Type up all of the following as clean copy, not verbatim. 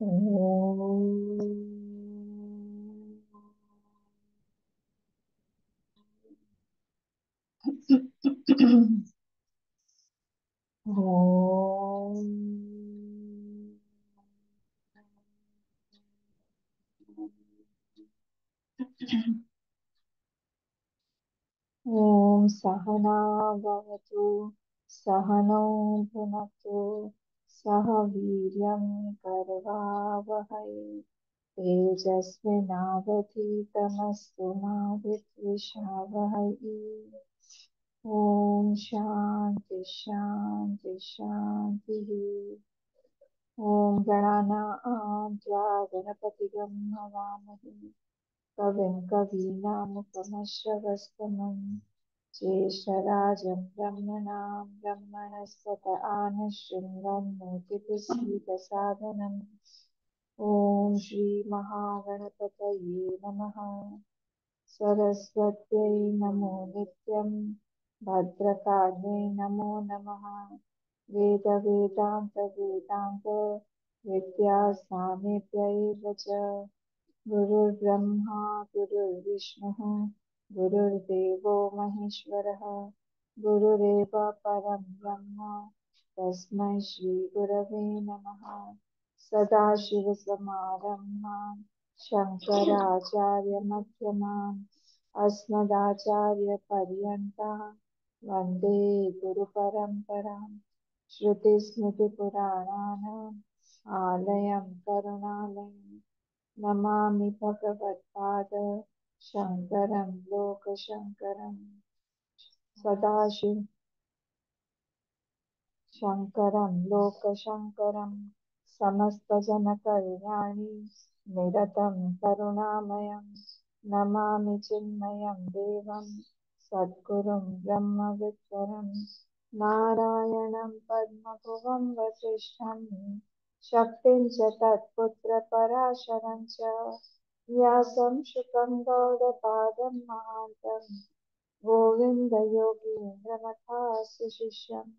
ओम। ओम। ओम सहना भवतु, सहनौ भुनक्तु, सह वीर्यं करवावहै, तेजस्विनावधीतमस्तु मा विद्विषावहै। ओम शांति शांति शांति। ओम गणानां त्वा गणपतिगं हवामहे, कविं कवीनामुपमश्रवस्तमं, ज्येष्ठराजं ब्रह्मणां ब्रह्मणस्पत आनशृण्वन्नोतिभिः ॐ श्रीमहागणपतये नमः। सरस्वत्यै नमो नित्यं, भद्रकाल्यै नमो नमः। वेदान्त विद्यासामेभ्यैव च, गुरुर्ब्रह्मा गुरुर्विष्णुः गुरुर्देवो महेश्वरः, गुरुरेव परं ब्रह्म तस्मै श्रीगुरवे नमः। सदाशिवसमारम्भां शङ्कराचार्यमध्यमाम् अस्मदाचार्यपर्यन्तां वन्दे गुरुपरम्पराम्। श्रुतिस्मृतिपुराणानाम् आलयं करुणालयं, नमामि भगवत्पाद शङ्करं लोकशङ्करम्। सदाशिव शङ्करं लोकशङ्करं, समस्तजनकल्याणि निरतं करुणामयं, नमामि चिन्मयं देवं सद्गुरुं ब्रह्मविद्वरं, नारायणं पद्मभुवं वसिष्ठं, शक्तिं च तत्पुत्रपराशरं च, व्यासं शुकं गौडपादं महान्तं, गोविन्दयोगीन्द्रमथास्य शिष्यम्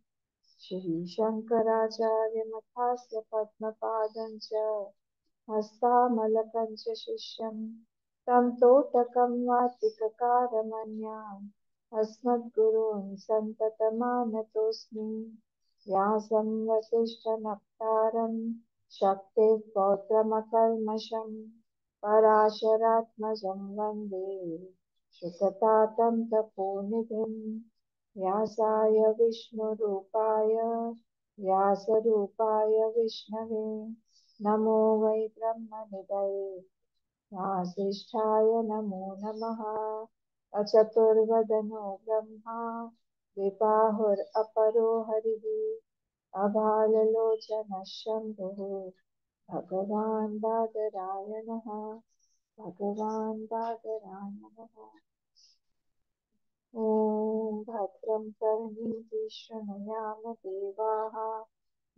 श्रीशङ्कराचार्यमथास्य पद्मपादं च, हस्तामलकं च शिष्यं तं तोटकं वातिककारमन्याम्, अस्मद्गुरून् सन्ततमानतोऽस्मि। व्यासं वसिष्ठनप्तारं शक्तेः पौत्रमकल्मषं, पराशरात्मजं वन्दे शुकतातं तपोनिधिम्। व्यासाय विष्णुरूपाय व्यासरूपाय विष्णवे नमो वै ब्रह्मनिधये वासिष्ठाय नमो नमः। अचतुर्वदनो ब्रह्मा विबाहुरपरो हरिः, अभाललोचनः शम्भुः भगवान् बादरायणः, भगवान् बादरायणः। ॐ भद्रं कर्णेभिः शृणुयाम देवाः,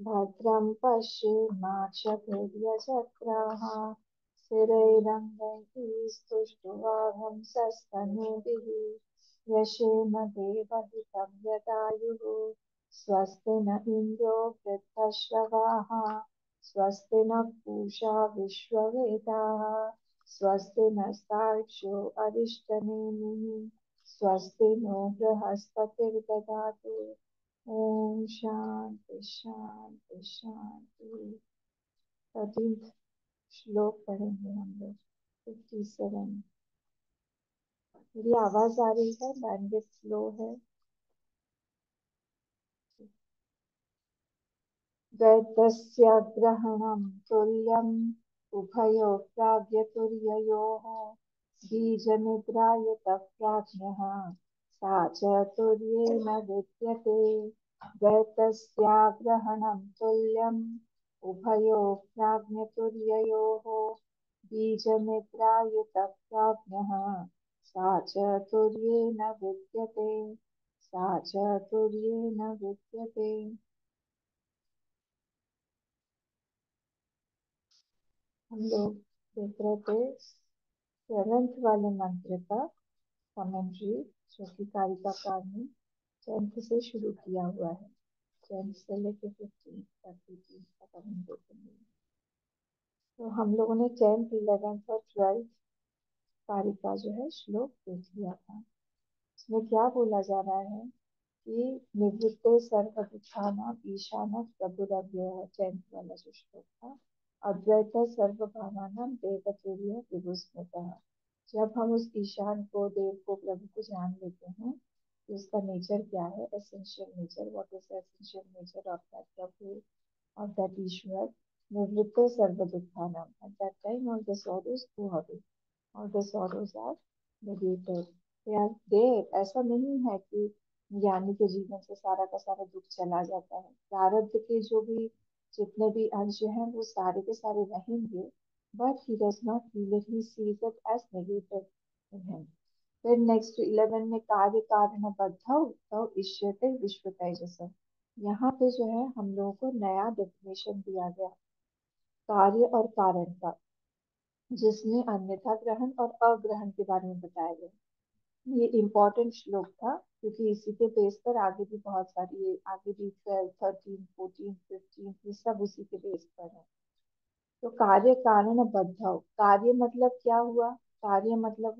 भद्रं पश्येमाक्षभिर्यजत्राः, स्थिरैरङ्गैः स्तुष्ट्वागंसस्तनूभिः, यशेम देवहितं यदायुः। स्वस्ति न इन्द्रो वृद्धश्रवाः, स्वस्ति नः पूषा विश्ववेदाः, स्वस्ति नस्तार्क्ष्यो अरिष्टनेमिः, स्वस्ति नो बृहस्पतिर्ददातु। ओम शांति शांति शांति। 13th श्लोक पढ़ेंगे हम लोग। 57। मेरी आवाज आ रही है? लैंग्वेज स्लो है। दैत्यस्यग्रहणं तुल्यम् उभयोः प्राग्यतुर्ययोः, बीजनिद्रायुतः प्राज्ञः सा चतुर्येन विद्यते। दैत्यस्याग्रहणं तुल्यम् उभयोः प्राज्ञतुर्ययोः, बीजनिद्रायुतः प्राज्ञः सा चतुर्येन विद्यते, सा चतुर्येन विद्यते। हम लोग देख रहे थे 7th वाले मंत्र का कमेंट्री, जो कि कारिका ने 10th से शुरू किया हुआ है। 10th से लेके 15 तक की तक हम देखेंगे। तो हम लोगों ने 10th 11th और 12th कारिका जो है श्लोक देख लिया था। इसमें क्या बोला जा रहा है कि निवृत्ते सर्व दुखानां ईशानः प्रभुरव्ययः, 10th वाला जो श्लोक था। अद्वैत सर्व भावानां देवतुल्य विभुस्मृतः। जब हम उस ईशान को, देव को, प्रभु को जान लेते हैं कि उसका नेचर क्या है, essential nature, what is the essential nature of that Prabhu, of that Ishwar, nivritte sarva dukhanam. At that time, all the sorrows go away. All the sorrows are negated. They are there. ऐसा नहीं है कि ज्ञानी के जीवन से सारा का सारा दुख चला जाता है। प्रारब्ध के जो भी जितने भी अंश हैं वो सारे के सारे रहेंगे, but he does not feel it. He sees it as negative in him. फिर नेक्स्ट 11 में कार्य कारण बद्धौ तौ इष्यते विश्व तेजस। यहाँ पे जो है हम लोगों को नया डेफिनेशन दिया गया कार्य और कारण का, जिसमें अन्यथा ग्रहण और अग्रहण के बारे में बताया गया। ये इम्पोर्टेंट श्लोक था क्योंकि इसी के बेस पर आगे भी बहुत सारी, ये आगे भी 12 13 14 15 ये सब उसी के बेस पर है। तो कार्य कारण बद्ध, कार्य मतलब क्या हुआ, कार्य मतलब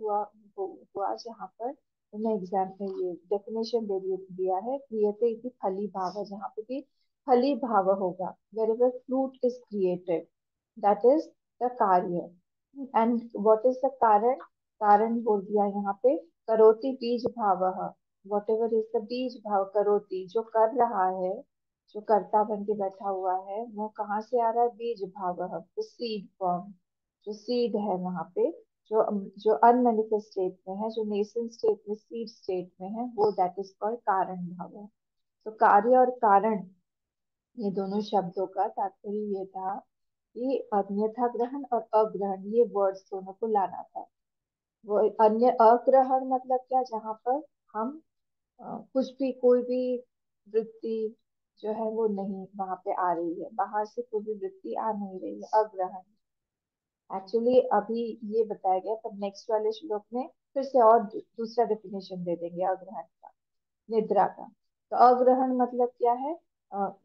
हुआ जहाँ पर मैंने एग्जाम्पल ये डेफिनेशन दिया है, क्रियते इति फली भाव, जहाँ पे भी फली भाव होगा, wherever fruit is created, that is the कार्य। एंड व्हाट इज द कारण, कारण बोल दिया यहाँ पे करोति बीज भाव, what ever is the bees भाव, करोति जो कर रहा है, जो कर्ता बन के बैठा हुआ है, वो कहाँ से आ रहा है, बीज भाव, तो सीड फॉर्म, जो सीड है वहां पे, जो जो अनमेनिफेस्ट स्टेट में है, जो नेसेंट स्टेट में, सीड स्टेट में है, वो दैट इज कॉल्ड कारण भाव। तो कार्य और कारण, ये दोनों शब्दों का तात्पर्य ये था कि अन्यथा ग्रहण और अग्रहण, ये वर्ड्स दोनों को लाना था। वो अन्य अग्रहण मतलब क्या, जहाँ पर हम कुछ भी, कोई भी वृत्ति जो है वो नहीं वहां पे आ रही है, बाहर से कोई भी वृत्ति आ नहीं रही है, अग्रहण। एक्चुअली अभी ये बताया गया, पर नेक्स्ट वाले श्लोक में फिर से और दूसरा डेफिनेशन दे देंगे अग्रहण का, निद्रा का। तो अग्रहण मतलब क्या है,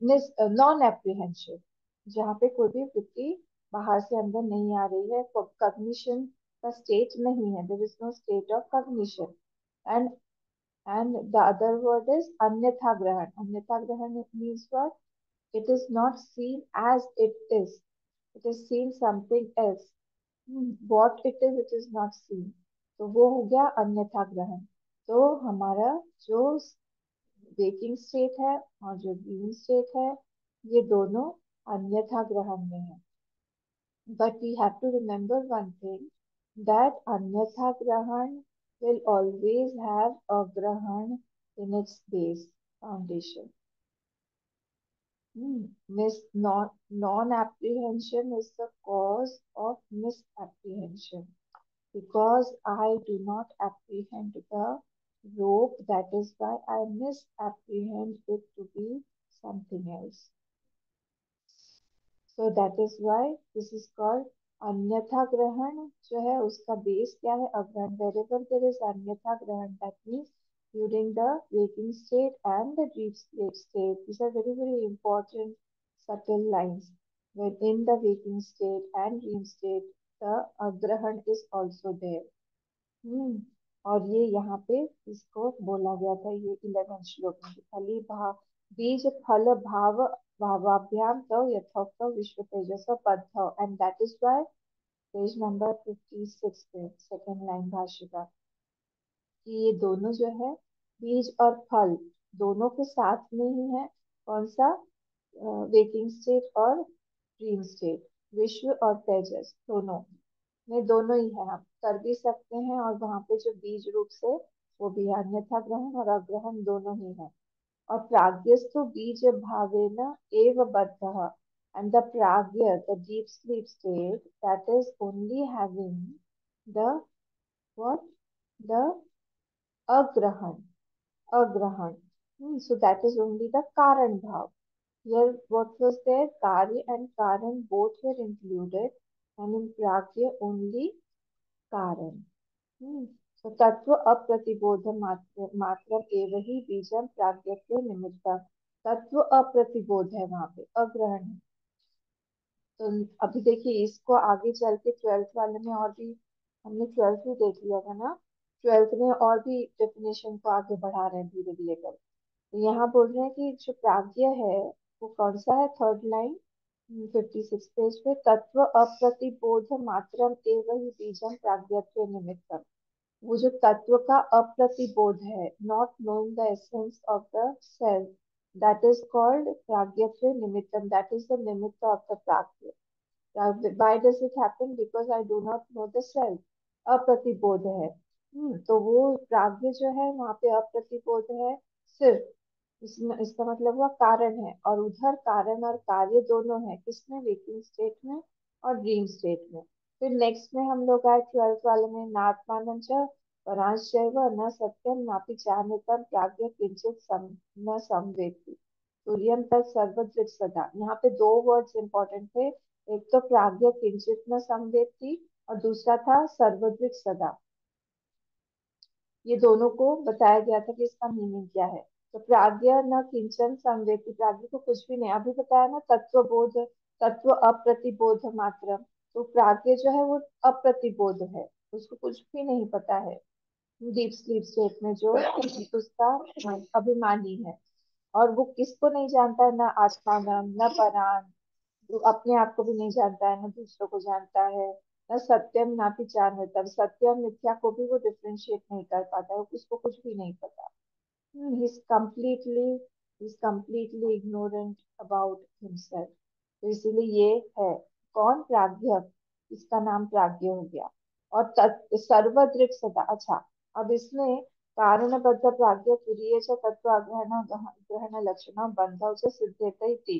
मिस नॉन एप्रीहेंशन, जहाँ पे कोई भी वृत्ति बाहर से अंदर नहीं आ रही है, कॉग्निशन का स्टेट नहीं है, there is no state of cognition. And the other word is अन्यथा ग्रहण। अन्यथा ग्रहण means what, it is not seen as it is seen something else। what it is not seen, तो वो हो गया अन्यथा ग्रहण। तो हमारा जो वेकिंग स्टेट है और जो ड्रीम स्टेट है, ये दोनों अन्यथा ग्रहण में है। But we have to remember one thing, that अन्यथा ग्रहण will always have a grahan in its base foundation। Non-apprehension is the cause of misapprehension. Because I do not apprehend the rope, that is why I misapprehend it to be something else. So that is why this is called अन्यथा ग्रहण। जो है उसका base क्या है, अग्रहण। wherever there is अन्यथा ग्रहण, that means during the waking state and the deep sleep state, these are very very important subtle lines, when in the waking state and dream state the agrahan is also there। और ये यहाँ पे इसको बोला गया था, ये 11 श्लोक में, फली भाव बीज फल भाव भावाभ्याम तो यथोक्त विश्व तेजस पद्ध, and that is why page number 56 पे सेकंड लाइन भाष्य का, कि ये दोनों जो है बीज और फल दोनों के साथ में ही है। कौन सा, वेकिंग स्टेट और ड्रीम स्टेट, विश्व और तेजस दोनों में, दोनों ही है, हम कर भी सकते हैं। और वहां पे जो बीज रूप से वो भी है, अन्यथा ग्रहण और अग्रहण दोनों ही है। और प्राग्यस्तु बीज भावेन एव बद्धः, and the pragya, the deep sleep state, that is only having the what, the agrahan, agrahan। So that is only the karan bhav। Here what was there, karya and karan both were included, and in pragya only karan। तो तत्व अप्रतिबोध मात्र मात्रम एव ही बीजम प्राज्ञत्व निमित्तम। तत्व अप्रतिबोध है वहां पे, अग्रहण है। तो अभी देखिए इसको आगे चल के ट्वेल्थ वाले में और भी, हमने ट्वेल्थ भी देख लिया था ना, ट्वेल्थ में और भी डेफिनेशन को आगे बढ़ा रहे हैं धीरे धीरे कर। तो यहाँ बोल रहे हैं कि जो प्राज्ञ है वो कौन सा है, थर्ड लाइन 56 पेज पे, तत्व अप्रतिबोध मात्रम एवं ही बीजम प्राज्ञत्व निमित्तम। वो जो तत्व का अप्रतिबोध है, not knowing the essence of the self, that is called प्राज्ञत्व निमित्तम, दैट इज द निमित्त ऑफ द प्राज्ञ। why does it happen? Because I do not know the self. अप्रतिबोध है। तो वो प्राग्ञ जो है वहां पे अप्रतिबोध है सिर्फ। इसमें इसका मतलब हुआ कारण है, और उधर कारण और कार्य दोनों है, किसमें, वेकिंग स्टेट में और ड्रीम स्टेट में। फिर नेक्स्ट में हम लोग आए ट्वेल्थ वाले में, नात्मानं च परांशैव न सत्यम नापि चान्यतम प्राज्ञ किंचित न संवेति तुर्यम तत् सर्वदृक् सदा। यहाँ पे दो वर्ड्स इंपॉर्टेंट थे, एक तो प्राज्ञ किंचित न संवेति और दूसरा था सर्वदृक् सदा। ये दोनों को बताया गया था कि इसका मीनिंग क्या है। तो प्राज्ञ न किंचन संवेति, प्राज्ञ को कुछ भी नहीं, अभी बताया ना, तत्व बोध, तत्व अप्रतिबोध मात्र। तो प्राज्ञ जो है वो अप्रतिबोध है, उसको कुछ भी नहीं पता है, डीप स्लीप स्टेट में जो उसका अभिमानी है। और वो किसको नहीं जानता है, न आत्मानम न परान, जो अपने आप को भी नहीं जानता है, न दूसरों को जानता है, न सत्यम ना पिचान, तब सत्य और मिथ्या को भी वो डिफ्रेंशिएट नहीं कर पाता है, उसको कुछ भी नहीं पता। he's completely he's completely ignorant about himself। तो इसीलिए ये है कौन, प्राज्ञ, इसका नाम प्राज्ञ हो गया। और सर्वदृक् सदा। अच्छा, अब इसमें कारणबद्ध प्राज्ञ तुरीय च तत्व ग्रहण ग्रहण लक्षण बंधौ च सिद्ध्यते इति।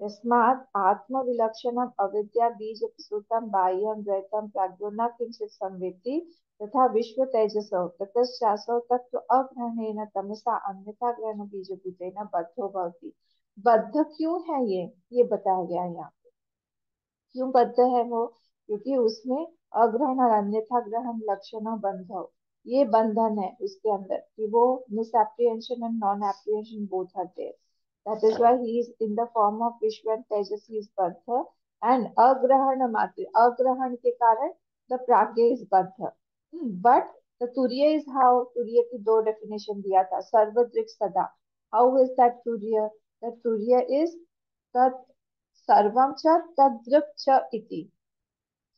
यस्मात् आत्मविलक्षणम् अविद्या बीज सुतम बाह्यम द्वैतम प्राज्ञो न किंचित संवेति तथा विश्व तेजसो ततश्चासौ तत्व अग्रहणेन तमसा अन्यथा ग्रहण बीजभूतेन बद्धो भवति। बद्ध क्यों है ये बताया गया है यहाँ। क्यों बद्ध है वो, क्योंकि उसमें अग्रहण और अन्यथा ग्रहण लक्षणों बंधव, ये बंधन है उसके अंदर, कि वो misapprehension and non apprehension both are there. That is why he is in the form of विश्व एंड तेजस, ही इज बद्ध। एंड अग्रहण मात्र, अग्रहण के कारण द प्राज्ञ इज बद्ध। बट द तुर्य इज हाउ, तुर्य की दो डेफिनेशन दिया था, सर्वदृक् सदा। हाउ इज दैट तुर्य, द तुर्य इज सर्वम च तद्दृक् च इति।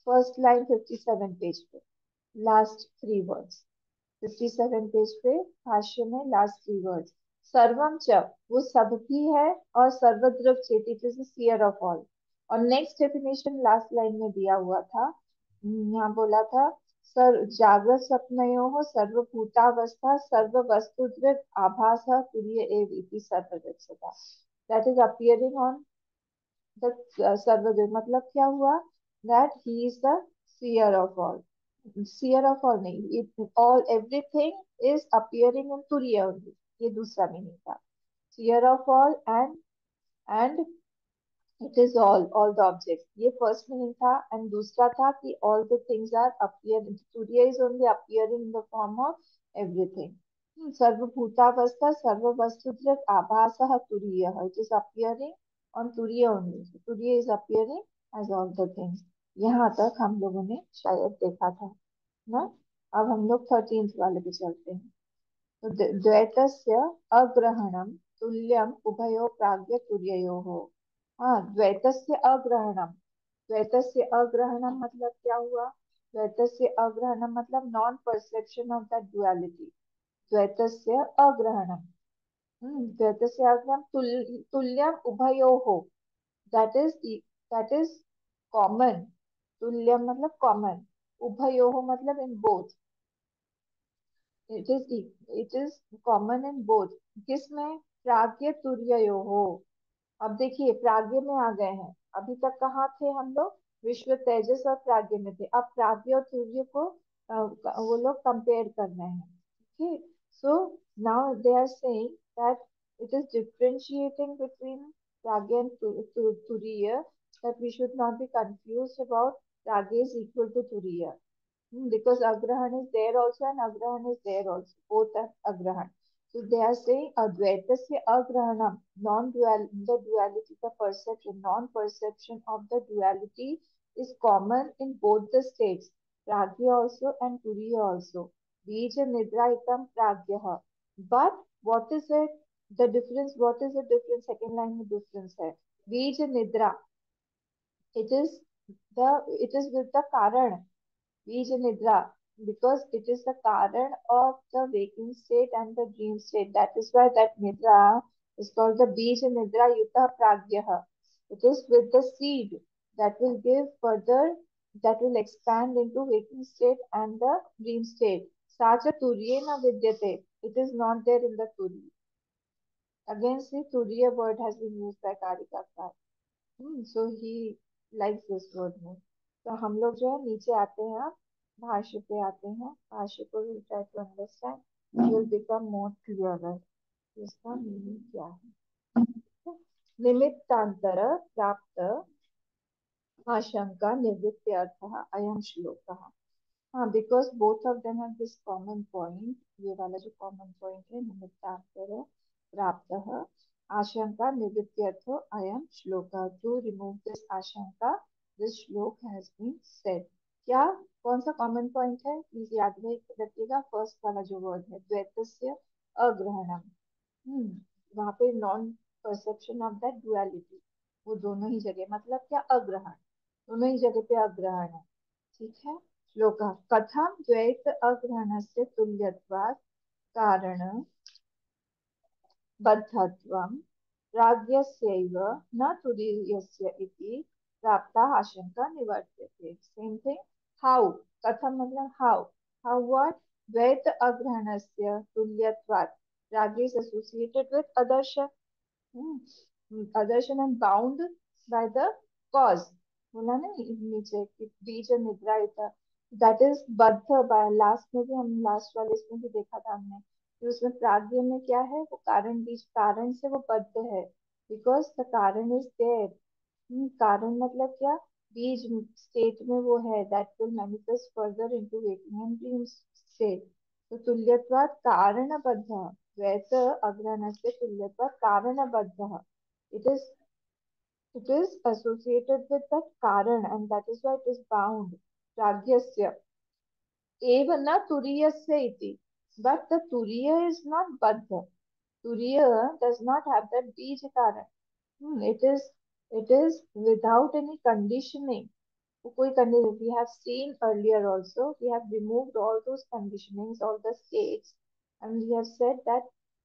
फर्स्ट लाइन 57 पेज पे, लास्ट थ्री वर्ड्स, 57 पेज पे भाष्य में लास्ट थ्री वर्ड्स, सर्वम च वो सब भी है, और सर्वदृक् चेति it is seer of all. और नेक्स्ट डेफिनेशन लास्ट लाइन में दिया हुआ था, यहाँ बोला था, सर जागृत स्वप्नयोः सर्वभूतावस्था सर्व वस्तुदृक् आभास तुर्य एव इति सर्वदृक् सदा। That is appearing on the सर्वदेव। मतलब क्या हुआ, that he is the seer of all, seer of all नहीं, all everything is appearing in तुरीय ओनली, ये दूसरा मीनिंग था, seer of all and it is all the object, ये फर्स्ट मीनिंग था। एंड दूसरा था कि all the things are appear, तुरीय is only appearing in the form of everything. सर्वभूतावस्था सर्व वस्तुद्रक आभास तुरीय, it is appearing on Turiya only. So Turiya is appearing as all the things. यहाँ तक हम लोगों ने शायद देखा था ना। अब हम लोग 13th वाले पे चलते हैं। तो द्वैतस्य अग्रहणम तुल्यम उभयो प्राज्ञ तुर्ययोः। हाँ, द्वैतस्य अग्रहणम, द्वैतस्य अग्रहणम मतलब क्या हुआ, द्वैतस्य अग्रहणम मतलब non perception of that duality, द्वैतस्य अग्रहणम। द्वैतस्य अग्रहणम तुल्यम उभयोः, that is that is common। तुल्यम मतलब कॉमन, उभयोः मतलब in both, it is common in both। किसमें, प्राज्ञ तुर्ययोः। अब देखिए प्राग्ञ में आ गए हैं, अभी तक कहाँ थे हम लोग, विश्व तेजस और प्राग्ञ में थे। अब प्राग्ञ और तुर्य को वो लोग कंपेयर कर रहे हैं। ठीक, so now they are saying that it is differentiating between प्राग्ञ एंड तुरीय, that we should not be confused about pragya is equal to turiya, because agrahan is there also and agrahan is there also, both are agrahan। So they are saying Advaitasya Agrahanam, non-dual, the duality, the perception, non-perception of the duality is common in both the states, Pragya also and Turiya also. Bija Nidra Itam Pragyaha. But what is it? The difference, what is the difference? Second line में difference है. Bija Nidra, it is it is with the Karan. Bija Nidra, because it is the Karan of the waking state and the dream state. That is why that Nidra is called the Bija Nidra Yuta Pragyaha. It is with the seed that will give further, that will expand into waking state and the dream state. Sacha Turyena Vidyate. It is not there in the Turi. Again, see, Turiya word has been used by Karikakar. So he likes this word more. तो हम लोग जो है नीचे आते हैं, अब भाष्य पे आते हैं. भाष्य को will try to understand, will become more clearer. इसका मीनिंग क्या है? निमित्तांतर प्राप्त आशंका निवृत्ति अर्थ अयम श्लोक. हाँ, because both of them have this common point. ये वाला जो कॉमन पॉइंट है, निमित्तांतर प्राप्त आशंका निवृत्त्यर्थो अयम श्लोक. टू रिमूव दिस आशंका, दिस श्लोक हैज बीन सेड. क्या, कौन सा कॉमन पॉइंट है? प्लीज याद रखिएगा. फर्स्ट वाला जो वर्ड है द्वैतस्य अग्रहणम. वहां पे non perception of that duality, वो दोनों ही जगह, मतलब क्या, अग्रहण, दोनों ही जगह पे अग्रहण है. ठीक है. श्लोकः कथं द्वैत अग्रहणस्य तुल्यत्वात् कारण बद्धत्वं राज्ञस्यैव न तुरीयस्य इति प्राप्ता आशंका निवर्त्यते. Same thing. हाउ, कथम मतलब हाउ. How what? द्वैत अग्रहणस्य तुल्यत्वात्. Rag is associated with Adarshan. Adarshan and bound by the cause. बोला ना नीचे कि बीज निद्रा इता, दैट इज बद्ध बाय. लास्ट में भी हम, लास्ट वाले इसमें भी देखा था हमने कि उसमें प्राग्ञ में क्या है, वो कारण, बीज कारण से वो बद्ध है. बिकॉज द कारण इज देयर. कारण मतलब क्या, बीज स्टेट में वो है, that will manifest further into waking and dream state. तो तुल्यत्वात् कारणबद्ध, द्वैत अग्रहणस्य तुल्यत्वात् कारणबद्ध. It is it is associated with that karan, and that is why it is bound. Pragyasya eva na turiyasya iti. But the turiya is not baddha. Turiya does not have that bij karan. It is without any conditioning. कोई condition, we have seen earlier also, we have removed all those conditionings, all the states, and we have said that,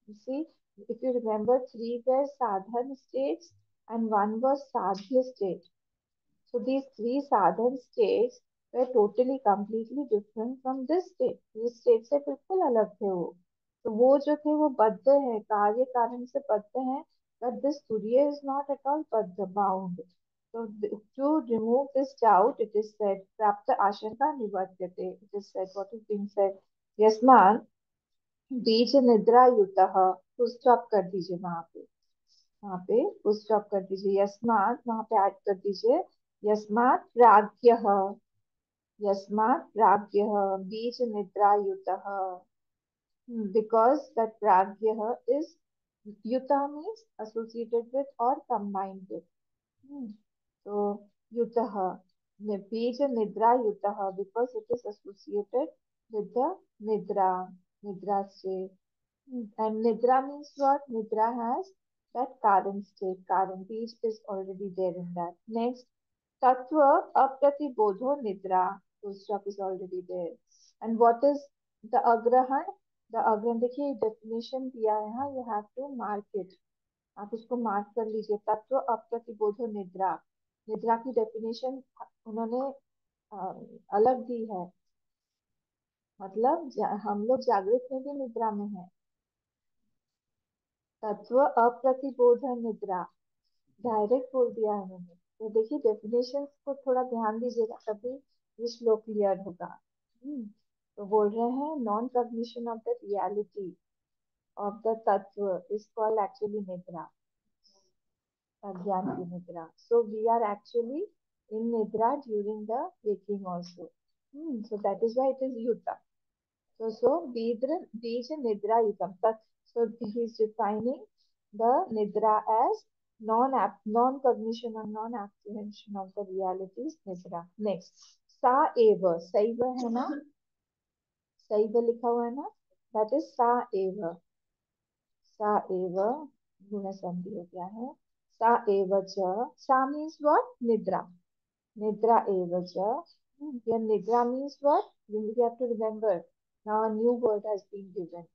you see, if you remember, three were sadhan states and one was sadhya state. So these three sadhan states were totally completely different from this state. ये state से बिल्कुल अलग थे वो. तो वो जो थे वो बद्ध है, कार्य कारण से बद्ध है. But this Turiya is not at all बद्ध, bound. So to remove this doubt, it is said, Prapta Ashanka Nivartyate. It is said, what is being said? Yasman बीज निद्रा युतः. फुल स्टॉप कर दीजिए वहां पे, वहां पे फुल स्टॉप कर दीजिए. यस्मात् वहां पे ऐड कर दीजिए यस्मात् प्राज्ञः. यस्मात् प्राज्ञः बीज निद्रा युतः. Because that pragyah is, yuta means associated with or combined with. So yutah, bija nidra yutah, because it is associated with the nidra state. And nidra means what? Nidra has that current state. Current beach is already there in that. Next, tattva apratibodho nidra. Full stop is already there. And what is the agrahan? The agrahan, देखिए definition दिया है. हाँ, you have to mark it. आप उसको mark कर लीजिए. तत्व अप्रतिबोधो निद्रा. निद्रा की डेफिनेशन उन्होंने अलग दी है. मतलब हम लोग जागृत में भी निद्रा में है. तत्व अप्रतिबोध निद्रा, डायरेक्ट बोल दिया है उन्होंने. तो देखिए डेफिनेशन को थोड़ा ध्यान दीजिएगा, तभी ये श्लोक क्लियर होगा. तो बोल रहे हैं non cognition of the reality of the तत्व इज कॉल्ड एक्चुअली निद्रा, अज्ञान की निद्रा. So we are actually in निद्रा during the waking also. So that is why it is युता. So, Bija Nidra Yutam. So he is defining the nidra as non-cognition or non-apprehension of the realities nidra. Next, sa eva, saiva है ना, सैव लिखा हुआ है ना, that is सा एव, सा एव गुण संधि हो गया है, सा एव च, सा मीन्स व्हाट, निद्रा, nidra eva cha. Here nidra means what? You have to remember. Now a new word has been given.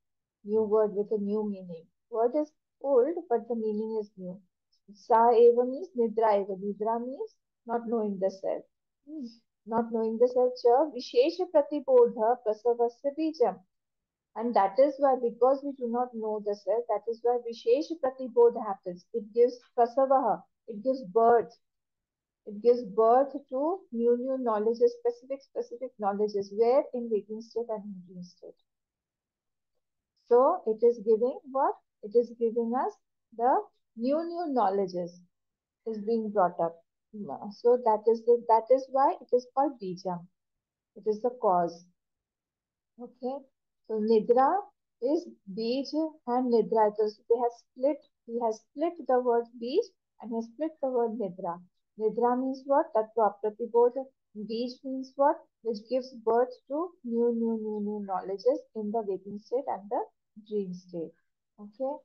New word with a new meaning. Word is old, but the meaning is new. Sa eva means nidra eva. Nidra means not knowing the self. Hmm. Not knowing the self. Cha vishesha pratibodha prasavasya bijam. And that is why, because we do not know the self, that is why vishesha pratibodha happens. It gives prasavaha. It gives birth, it gives birth to new knowledges, specific knowledges, where in waking state and in dream state. So it is giving what? It is giving us the new knowledges is being brought up. So that is why it is called bijam. It is the cause. Okay. So Nidra is Bij and Nidra. So they have split, he has split the word Bij and he has split the word Nidra. Nidra means what? Tattva Pratibodha. Bij means what? Which gives birth to new knowledges in the waking state and the dream state. Okay.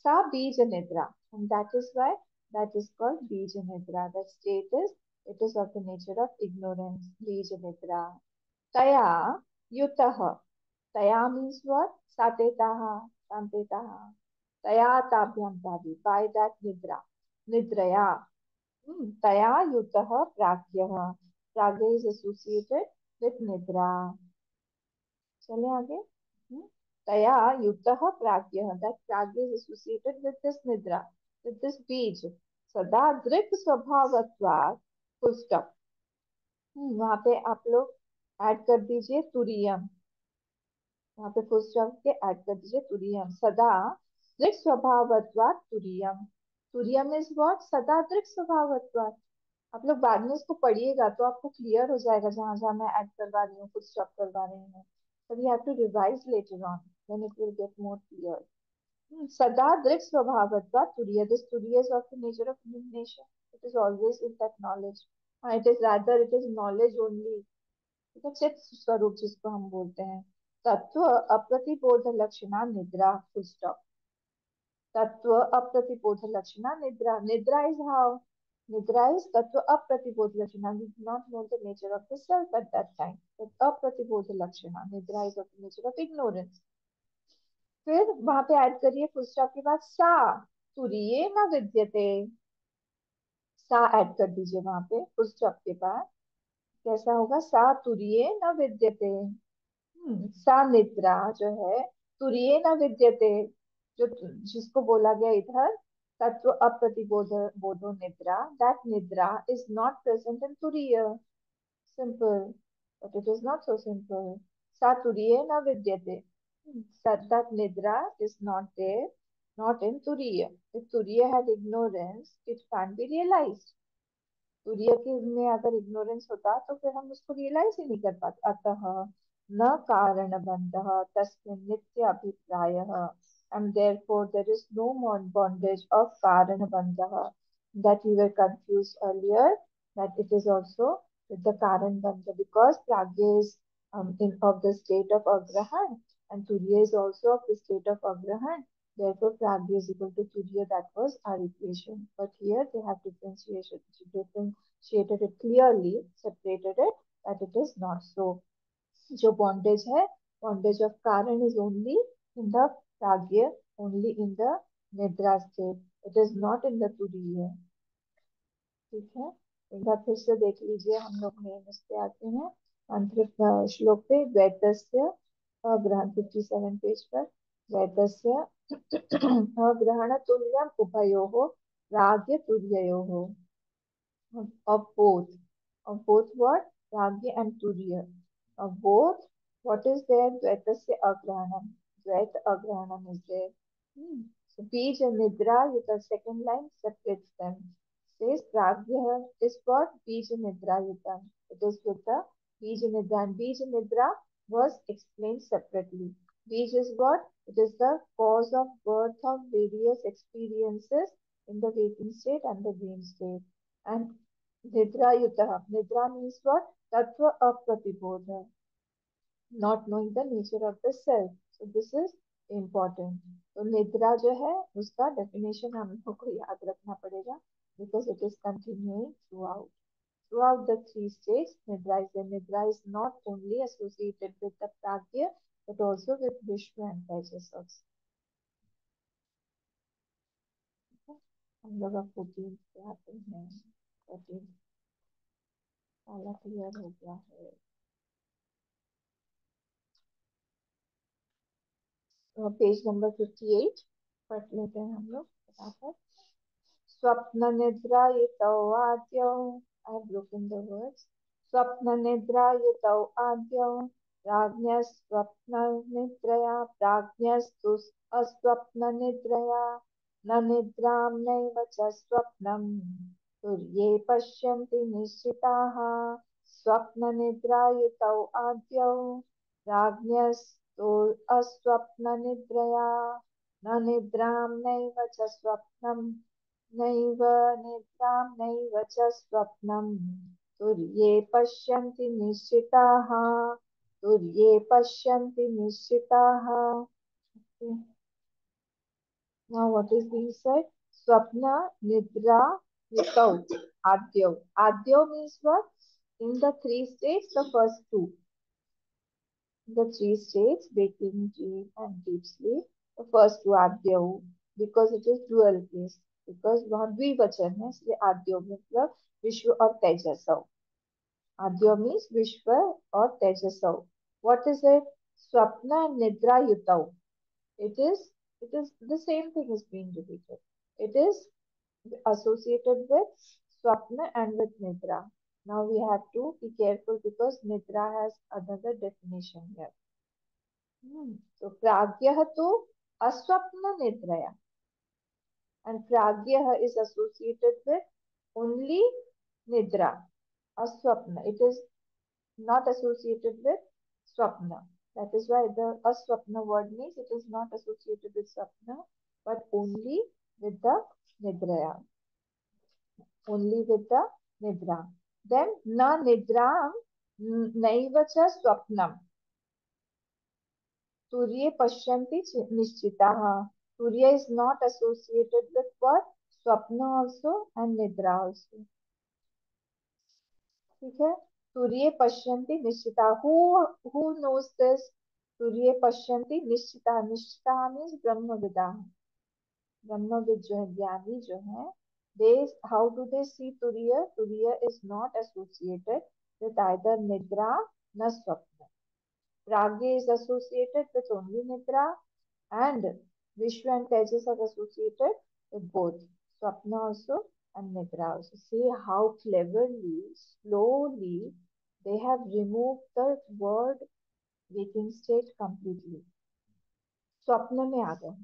Sa Bij Nidra. And that is why that is called Bij Nidra. That state is, it is of the nature of ignorance. Bij Nidra. Taya Yutaha. Taya means what? Satetaha, Santetaha. Taya tabhyam tabi. By that nidra. Nidraya. Taya yutaha pragyaha. Pragya is associated with nidra. चले आगे. तया युक्तः प्राज्ञः. That pragya is associated with this nidra, with this बीज. सदा दृक् स्वभावत्वात्. Full stop. वहां पे आप लोग ऐड कर दीजिए तुरियम. वहां पे फुल स्टॉप के ऐड कर दीजिए तुरियम. सदा दृक् स्वभावत्वात् तुरियम. तुरियम इज व्हाट? सदा दृक् स्वभावत्वात्. आप लोग बाद में इसको पढ़िएगा तो आपको क्लियर हो जाएगा, जहां जहां मैं ऐड करवा रही हूँ, फुल स्टॉप करवा रही हूँ. but you have to revise later on, then it will get more clear. सदा दृक् स्वभावत्वात् तुरीय. This turiya is of the nature of illumination. It is always in that knowledge. It is rather, it is knowledge only. चित स्वरूप जिसको हम बोलते हैं. तत्व अप्रतिबोध लक्षणा निद्रा. Full stop. तत्व अप्रतिबोध लक्षणा निद्रा. निद्रा इज हाउ? निद्रा इज तत्व अप्रतिबोध लक्षणा. We do not know the nature of the self at that time. But अप्रतिबोध लक्षणा. निद्रा is of the nature of ignorance. फिर वहां पे ऐड करिए फुल स्टॉप के बाद सा तुरीये न विद्यते. सा ऐड कर दीजिए वहां पे फुल स्टॉप के बाद. कैसा होगा? सा तुरीये न विद्यते. सा निद्रा जो है, तुरीय न विद्यते, जो जिसको बोला गया इधर तत्व अप्रतिबोध बोधो निद्रा. दैट निद्रा इज नॉट प्रेजेंट इन तुरीय. Simple. But it is not so simple. सा तुरीय न विद्यते. that nidra is not there, not in turiya. If turiya had ignorance, it can't be realized. सूर्य के में अगर इग्नोरेंस होता तो फिर हम उसको रियलाइज ही नहीं कर पाते. अतः न कारण बंधः तस्मिन् नित्य अभिप्रायः. And therefore there is no more bondage of karan bandha, that you were confused earlier, that it is also with the karan bandha, because pragya is of the state of agrahan and turya is also of the state of agrahan. Therefore, pragya is equal to turya. That was our equation. But here they have differentiated it clearly, separated it, that it is not so. जो bondage है, bondage of कारण is only in the pragya, only in the nidra state. It is not in the turiya. ठीक है. एक बार फिर से देख लीजिए. हम लोग मेन इस पे आते हैं अंतर श्लोक पे. द्वैतस्य अग्रहण 57 पेज पर. द्वैतस्य अग्रहण तुल्यम उभयोः प्राग्य तुर्ययोः. of both. Of both what? Pragya and Turiya. Of both, what is there? Dvaitasya Agrahanam. Dvait Agrahanam is there. So Bij and Nidra, with the second line, separates them. Says Pragya is what? Bij and Nidra Yutam. It is with the Bij and Nidra. And Bij and Nidra was explained separately. Beach is what? It is the cause of birth of various experiences in the waking state and the dream state. And Nidra Yutaha. Nidra means what? Tattva Apratibodha, not knowing the nature of the self. So this is important. तो निद्रा जो है उसका definition हम लोग को याद रखना पड़ेगा because it is continuing throughout. Throughout the three states, Nidra is there. Nidra is not only associated with the Pragya but also with Vishwa and Tejas also. हम लोग अब 14 पे आते हैं. 14 वाला क्लियर हो गया है. पेज नंबर 58 पढ़ लेते हैं हम लोग फटाफट. स्वप्न निद्रा युतौ आद्यौ. I have broken the words. स्वप्न निद्रा युतौ आद्यौ राज्ञस्वप्न निद्रया प्राज्ञस्तु अस्वप्न निद्रया न निद्रां नैव च स्वप्नम् तुर्ये पश्यन्ति निश्चिताः. स्वप्न निद्रा युतौ आद्यौ राज्ञस्तु अस्वप्न निद्रया न निद्रां नैव च स्वप्नम् नैव निद्रां नैव च स्वप्नम् तुर्ये पश्यन्ति निश्चिताः. तुर्ये पश्यन्ति निश्चिताः. Now what is being said? Swapna, Nidra, Yutau, Adyo. Adyo means what? In the three states, the first two. The three states, waking, dream, and deep sleep. The first two Adyo, because it is dual case. Because वहाँ द्विवचन है इसलिए आद्यो मतलब विश्व और तेजसौ. आद्यो means विश्व और तेजसौ. What is it? Swapna and Nidra Yutau. It is the same thing is being repeated. It is associated with Swapna and with Nidra. Now we have to be careful because Nidra has another definition here. So Pragyah to Aswapna Nidraya. And Pragyah is associated with only Nidra. Aswapna. It is not associated with Swapna. That is why the Aswapna word means it is not associated with Swapna, but only with the Nidraya. Only with the Nidra. Then na Nidram naiva cha Swapnam. Turye pashyanti nishchitaha. Turya is not associated with what? Swapna also and Nidra also. ठीक है. तुर्ये पश्यन्ति निश्चिता. Who knows this? तुर्ये पश्यन्ति निश्चिता. निश्चिता means ब्रह्मविदा. ब्रह्मविद जो है ज्ञानी जो है. They, how do they see Turiya? Turiya is not associated with either Nidra nor Swapna. Pragya is associated with only Nidra and Vishwa and Tejas are associated with both Swapna also and Nidra also. See how cleverly, slowly they have removed the word waking state completely. स्वप्न में आ गए.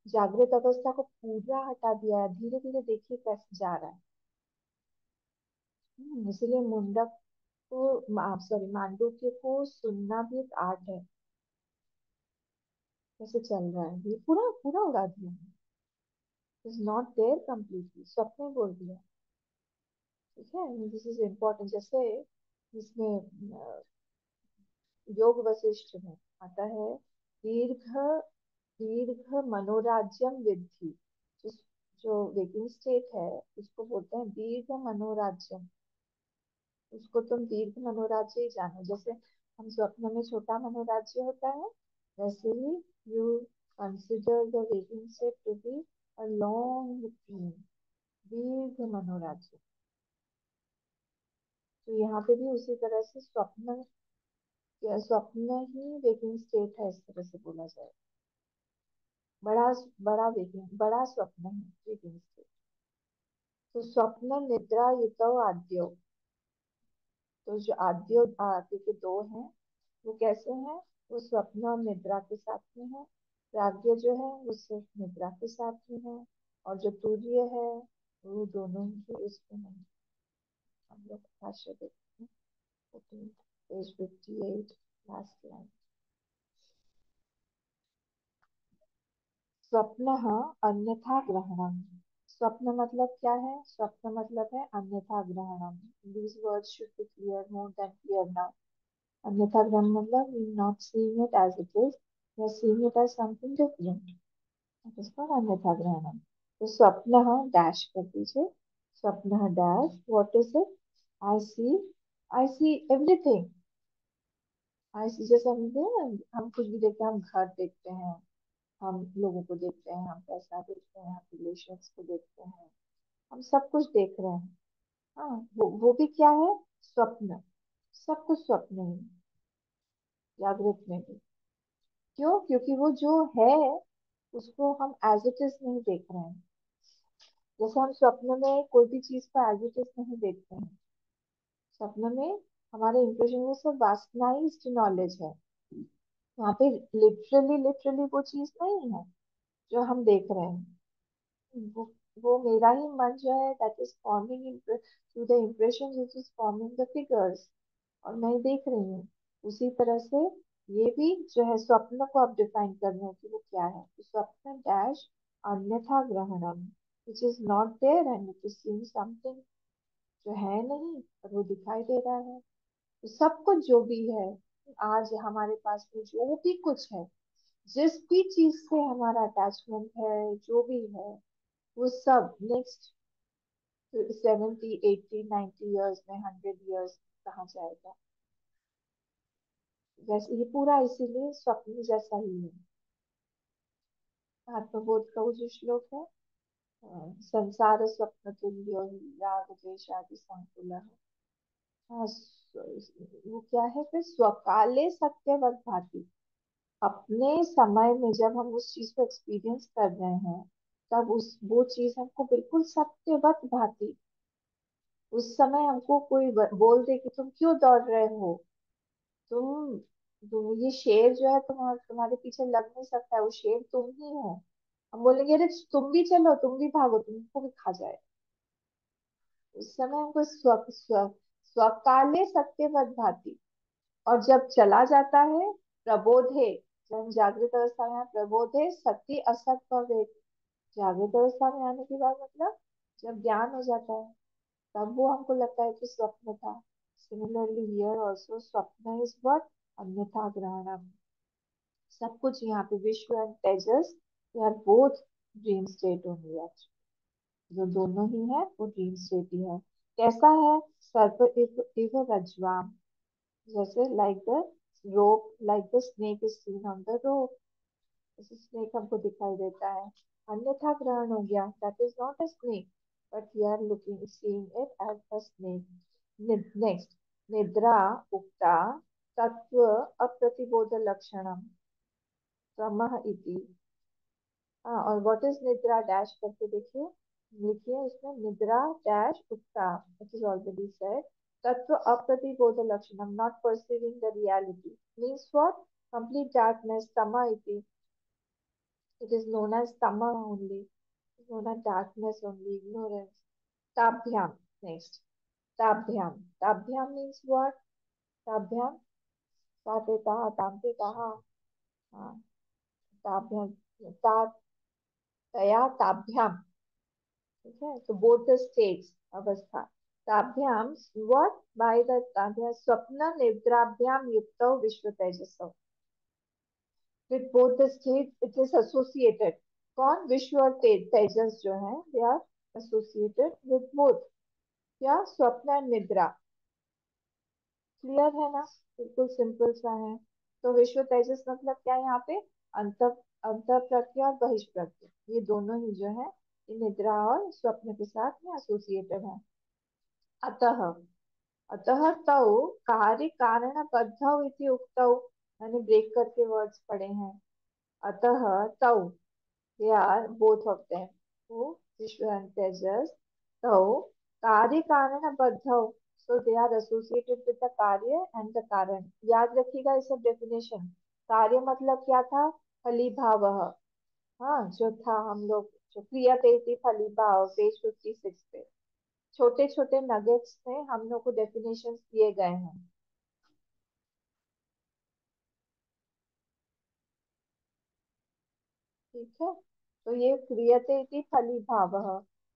जागृत अवस्था को पूरा हटा दिया है. धीरे धीरे देखिए कैसे जा रहा है. इसलिए मुंडक को सॉरी मांडुक्य को सुनना भी एक आर्ट है. कैसे चल रहा है ये पूरा पूरा उड़ा दिया. Is not there completely. स्वप्न बोल दिया. ठीक है. This is important. जैसे इसमें योग वशिष्ठ में आता है दीर्घ दीर्घ मनोराज्यम विद्धि. जो जो वेकिंग स्टेट है उसको बोलते हैं दीर्घ मनोराज्यम. उसको तुम दीर्घ मनोराज्य ही जानो. जैसे हम स्वप्न में छोटा मनोराज्य होता है वैसे ही you consider the waking state to be a long dream. दीर्घ मनोराज्य. तो यहाँ पे भी उसी तरह से स्वप्न स्वप्न ही वेकिंग स्टेट है इस तरह से बोला जाए. बड़ा बड़ा वेकिंग बड़ा स्वप्न है वेकिंग स्टेट. तो स्वप्न निद्रा युतो आद्यो. तो जो आद्यो आद्य के दो हैं वो कैसे हैं? वो स्वप्न और निद्रा के साथ में है. प्राग्ञ जो है वो सिर्फ निद्रा के साथ में है और जो तुर्य है वो दोनों ही उसमें है. हम लोग भाष्य देखते हैं. Page 58 last line. स्वप्न अन्यथा ग्रहणम। स्वप्न मतलब क्या है? स्वप्न मतलब है अन्यथा ग्रहणम। These words should be clear, more than clear now. अन्यथा ग्रहण मतलब we not seeing it as it is, we are seeing it as something different. That is called अन्यथा ग्रहणम। तो स्वप्न डैश कर दीजिए। स्वप्न dash, what is it? I see, I see everything. I see जैसे हम कुछ भी देखते हैं, हम घर देखते हैं, हम लोगों को देखते हैं, हम पैसा देखते हैं, हम रिलेशंस को देखते हैं, हम सब कुछ देख रहे हैं। हाँ, वो भी क्या है? स्वप्न। सब कुछ स्वप्न ही है, जागृत में भी। क्यों? क्योंकि वो जो है उसको हम एज इट इज नहीं देख रहे हैं। जैसे हम स्वप्न में कोई भी चीज को एज इट इज नहीं देखते हैं। स्वप्न में हमारे इंप्रेशन वो सब वासनाइज्ड नॉलेज है। वहाँ पे लिटरली लिटरली वो चीज नहीं है जो हम देख रहे हैं। वो वो मेरा ही मन जो है, that is forming through the impression which is forming the figures, और मैं देख रही हूँ। उसी तरह से ये भी जो है स्वप्न को आप डिफाइन कर रहे हैं कि वो क्या है। तो स्वप्न डैश अन्यथा ग्रहणम, which is not there and it is seeing something जो है नहीं और वो दिखाई दे रहा है। तो सब कुछ जो भी है आज हमारे पास में, जो भी कुछ है, जिस भी चीज से हमारा अटैचमेंट है, जो भी है, वो सब नेक्स्ट 70 80 90 ईयर्स में, 100 ईयर्स कहाँ जाएगा? वैसे ये पूरा इसीलिए स्वप्न जैसा ही है। आत्मबोध का वो जो श्लोक है, संसार स्वप्न तुल्यो हि राग द्वेष आदि संकुल। हाँ, वो क्या है फिर? स्वकाले सत्यवत भाति। अपने समय में जब हम उस चीज को एक्सपीरियंस कर रहे हैं, तब उस वो चीज हमको बिल्कुल सत्यवत भाति। उस समय हमको कोई बोल दे कि तुम क्यों दौड़ रहे हो, तुम ये शेर जो है तुम्हारे पीछे लग नहीं सकता है, वो शेर तुम ही हो। हम बोलेंगे अरे तुम भी चलो, तुम भी भागो, तुमको भी खा जाए। उस समय हमको स्वकाले सत्यवत भाति। और जब चला जाता है, प्रबोधे, जब हम जागृत अवस्था में हैं, प्रबोधे सत्य असत भवेत्। जागृत अवस्था में आने के बाद मतलब जब ज्ञान हो जाता है, तब वो हमको लगता है कि स्वप्न था। सिमिलरली हियर ऑल्सो स्वप्न इज व्हाट? अन्यथा ग्रहणम। सब कुछ यहाँ पे विश्व एंड तेजस, they are both dream state only actually. जो दोनों ही है वो ड्रीम स्टेट ही है। कैसा है? सर्प इव रज्ज्वाम, जैसे like the rope, like the snake is seen on the rope. जैसे स्नेक हमको दिखाई देता है, अन्यथा ग्रहण हो गया, that is not a snake, but we are looking seeing it as a snake. Next, निद्रा उक्ता तत्व अप्रतिबोध लक्षणम तमः इति। हाँ, और व्हाट इज निद्रा डैश करके देखिए, लिखिए उसमें निद्रा डैश उक्ता, इट इज ऑलरेडी सेड। तत्व अप्रतिबोध लक्षणम, not perceiving the reality, means what? complete darkness, tama iti. It is known as tama only. It is known as darkness only, ignorance. Tabhyam. Next. Tabhyam. Tabhyam means what? Tabhyam. Tatetaha, tamtetaha. हाँ, ताभ्याम, ता, तया ताभ्याम। ठीक है, तो both the states, अवस्था। ताभ्याम what? By the ताभ्या स्वप्न निद्राभ्याम युक्तौ विश्व तेजसौ। With both the states it is associated. कौन? विश्व और तेजस जो है, they are associated with both. क्या? स्वप्न एंड निद्रा। क्लियर है ना? बिल्कुल सिंपल सा है। तो विश्व तेजस मतलब क्या है यहाँ पे? अंत अंत प्रज्ञा और बहिष्प्रज्ञा, ये दोनों ही जो है, ये निद्रा और स्वप्न के साथ में एसोसिएटेड है। अतः, अतः तौ कार्य कारण बद्धौ इति उक्तौ। मैंने ब्रेक करके वर्ड्स पढ़े हैं। अतः तौ, they are both of them, who Vishwa and Tejas. So कार्य कारण बद्धौ, so they are associated with the कार्य and the कारण। याद रखिएगा इस डेफिनेशन। कार्य मतलब क्या था? फलीभावः। हाँ, जो था हम लोग जो क्रियते थी फलीभाव, पेज 56 पे छोटे छोटे नगेट्स में हम लोग को डेफिनेशन दिए गए हैं। ठीक है, तो ये क्रियते इति फलीभावः,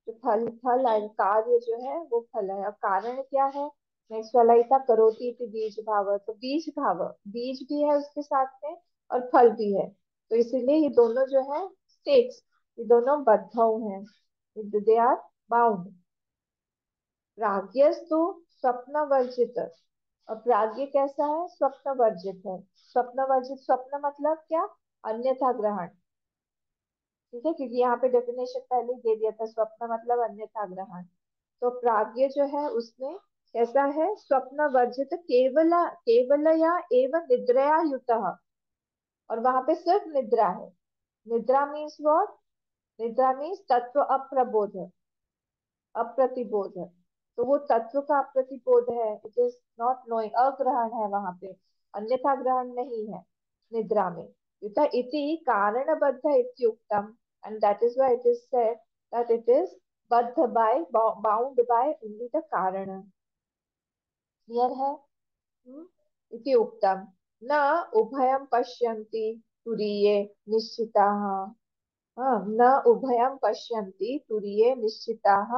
जो फल फल है, कार्य जो है वो फल है, और कारण क्या है? नेक्स्ट वाला ही था, करोति इति बीज भाव, तो बीज भाव, बीज भी है उसके साथ में और फल भी है, तो इसीलिए ये दोनों जो है स्टेट्स, ये दोनों बद्धौ हैं, दे आर बाउंड। प्राज्ञस्तु स्वप्न वर्जित, और प्राज्ञ कैसा है? स्वप्न वर्जित है। स्वप्न वर्जित, स्वप्न मतलब क्या? अन्यथा ग्रहण। ठीक है, क्योंकि यहाँ पे डेफिनेशन पहले ही दे दिया था, स्वप्न मतलब अन्यथा ग्रहण। तो प्राज्ञ जो है उसमें कैसा है? स्वप्न वर्जित, केवल केवल या एवं निद्रया युतः, और वहां पे सिर्फ निद्रा है। निद्रा मीन्स व्हाट? निद्रा मीन्स तत्व अप्रबोध, अप्रतिबोध है। तो वो तत्व का अप्रतिबोध है, इट इज नॉट नोइंग, अग्रहण है वहां पे, अन्यथा ग्रहण नहीं है निद्रा में। युता इति कारणबद्ध इत्युक्तम, and that is why it is said that it is बद्ध by, bound by only the कारण। क्लियर है? इति उक्तम, न उभयं पश्यन्ति तुरीये निश्चिताः। हाँ, न उभयं पश्यन्ति तुरीये निश्चिताः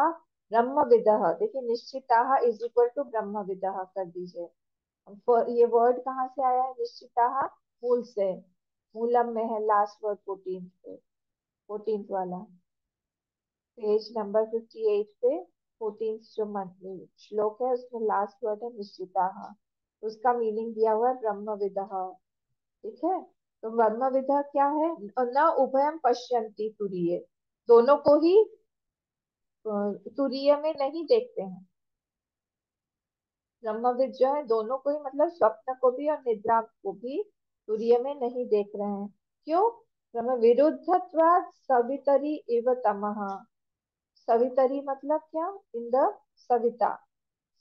ब्रह्मविदः। देखिए, निश्चिताः इज इक्वल टू ब्रह्मविदः कर दीजिए। ये वर्ड कहाँ से आया है? निश्चिताः मूल से, मूलम में है, लास्ट वर्ड 14 पे, 14th वाला, पेज नंबर 58 पे 14th जो श्लोक है उसमें लास्ट वर्ड है निश्चिताः, उसका मीनिंग दिया हुआ है ब्रह्मविदः। ठीक है, तो ब्रह्मविदः क्या है? न उभयं पश्यन्ति तुरीये, दोनों को ही तुरीय में नहीं देखते हैं। ब्रह्मविद जो है दोनों को ही, मतलब स्वप्न को भी और निद्रा को भी तुरीय में नहीं देख रहे हैं। क्यों? ब्रह्म विरुद्धत्वात् सवितरी एव तमः। सवितरी मतलब क्या? इन द सविता,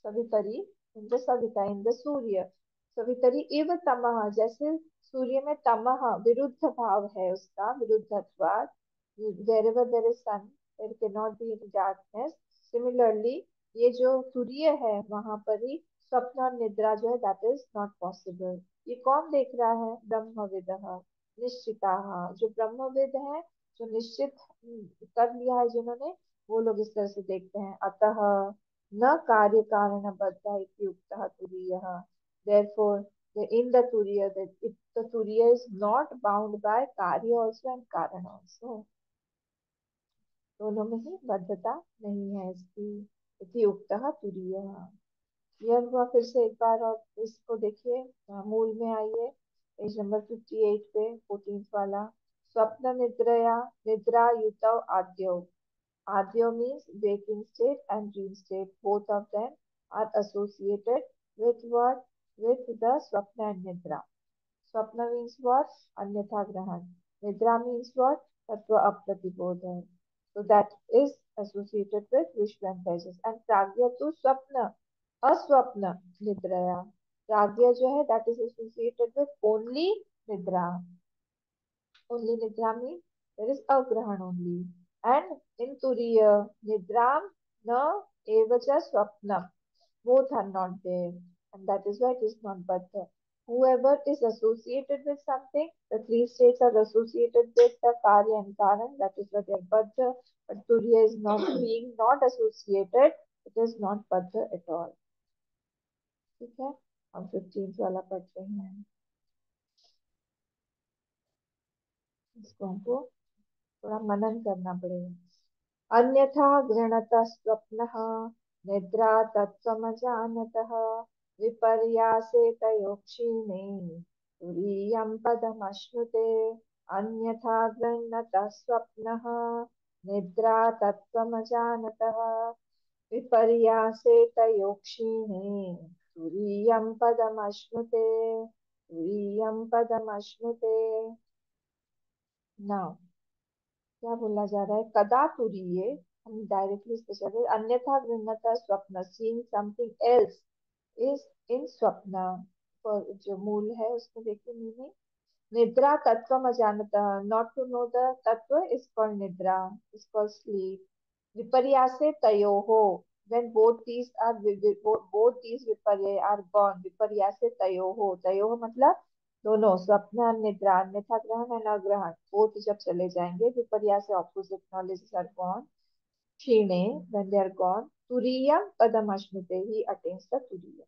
सवितरी इन द सविता, इन द सूर्य। सवितरी एव तमः, जैसे सूर्य में तमः विरुद्ध भाव है उसका, विरुद्धत्वात्, wherever there is sun there cannot be any darkness, similarly ये जो सूर्य है वहां पर ही स्वप्न और निद्रा जो है दैट इज नॉट पॉसिबल। ये कौन देख रहा है? ब्रह्मविदः निश्चिताः, जो ब्रह्मविद है, जो निश्चित कर लिया है जिन्होंने, वो लोग इस तरह से देखते हैं। अतः न कार्य कारण बद्ध इत्युक्तः तुरीयः, therefore in the turiya, that it, the turiya is not bound by karya also and karan also, दोनों में ही बद्धता नहीं है इसकी। इति उक्तः तुरीयः। क्लियर हुआ? फिर से एक बार और इसको देखिए, मूल में आइए, पेज नंबर 58 पे 14th वाला। स्वप्न निद्रया निद्रा युतौ आद्यौ, आद्यो means waking state and dream state, both of them are associated with what? With the swapna and nidra. Swapna means what? Anyatha grahan. Nidra means what? Tattva apratibodha. So that is associated with Vishwa and Tejas. And Pragya to Swapna, Aswapna, Nidraya. Pragya जो है that is associated with only Nidra. Only Nidra means there is Agrahan only. And in Turiya, Nidram na evacha Swapnam. Both are not there. And that is why it is not Baddha. Whoever is associated with something, the three states are associated with the Karya and Karan, that is why they are Baddha. But Turiya is not being not associated, it is not Baddha at all. ठीक है, हम 15th वाला पढ़ते हैं, इसको हमको थोड़ा मनन करना पड़ेगा। अन्यथा गृणतः स्वप्नः निद्रा तत्त्वमजानतः विपर्यासे तयोक्षीणे तुरीयं पदमश्नुते। अन्यथा गृह्णतः स्वप्नः निद्रा तत्त्वमजानतः विपर्यासे तयोक्षीणे तुरीयं पदमश्नुते, तुरीयं पदमश्नुते। नाउ क्या बोला जा रहा है? कदा तुरीये, हम डायरेक्टली इस पे चल रहे, अन्यथा गृह्णता स्वप्न, seeing something else is in स्वप्न, पर जो मूल है उसमें देखिए मीनिंग। निद्रा तत्व अजानता, नॉट टू नो द तत्व इज कॉल्ड निद्रा, इज कॉल्ड स्लीप। विपर्यासे तयोहो, when both these are both these viparya are gone, viparyase tayoho, tayoho मतलब दोनों स्वप्न और निद्रा, अन्यथा ग्रहण एंड अग्रहण, बोथ जब चले जाएंगे, विपर्या से ऑपोजिट नॉलेज आर गॉन, क्षीणे, when they are gone, तुरीयम पदम अश्नुते, ही अटेन्स द तुरीय,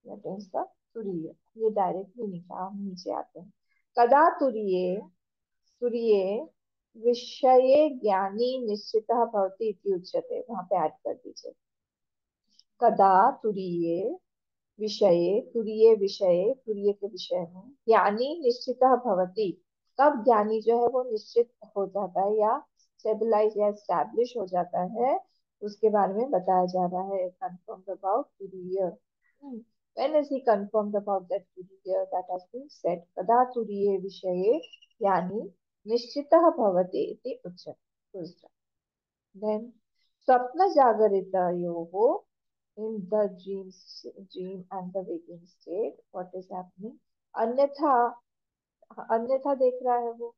अटेन्स द तुरीय। ये डायरेक्टली नहीं कहा, हम नीचे आते हैं। कदा तुरीये, तुरीये विषये ज्ञानी निश्चितः भवति इति उच्यते, वहां पे ऐड कर दीजिए। कदा तुरीये विषये, तुरीय विषय, तुरीय के विषय में, ज्ञानी निश्चितः भवति, कब ज्ञानी जो है वो निश्चित हो जाता है या स्टेबलाइज या एस्टैब्लिश हो जाता है, उसके बारे में बताया जा रहा है। confirmed about तुरीय, when is he confirmed about that तुरीय that has been said, कदा तुरीय विषये ज्ञानी निश्चितः भवति इति उच्यते। then स्वप्न जागरितयोः, in the dream and the waking state, what is happening, अन्यथा, अन्यथा देख रहा है वो,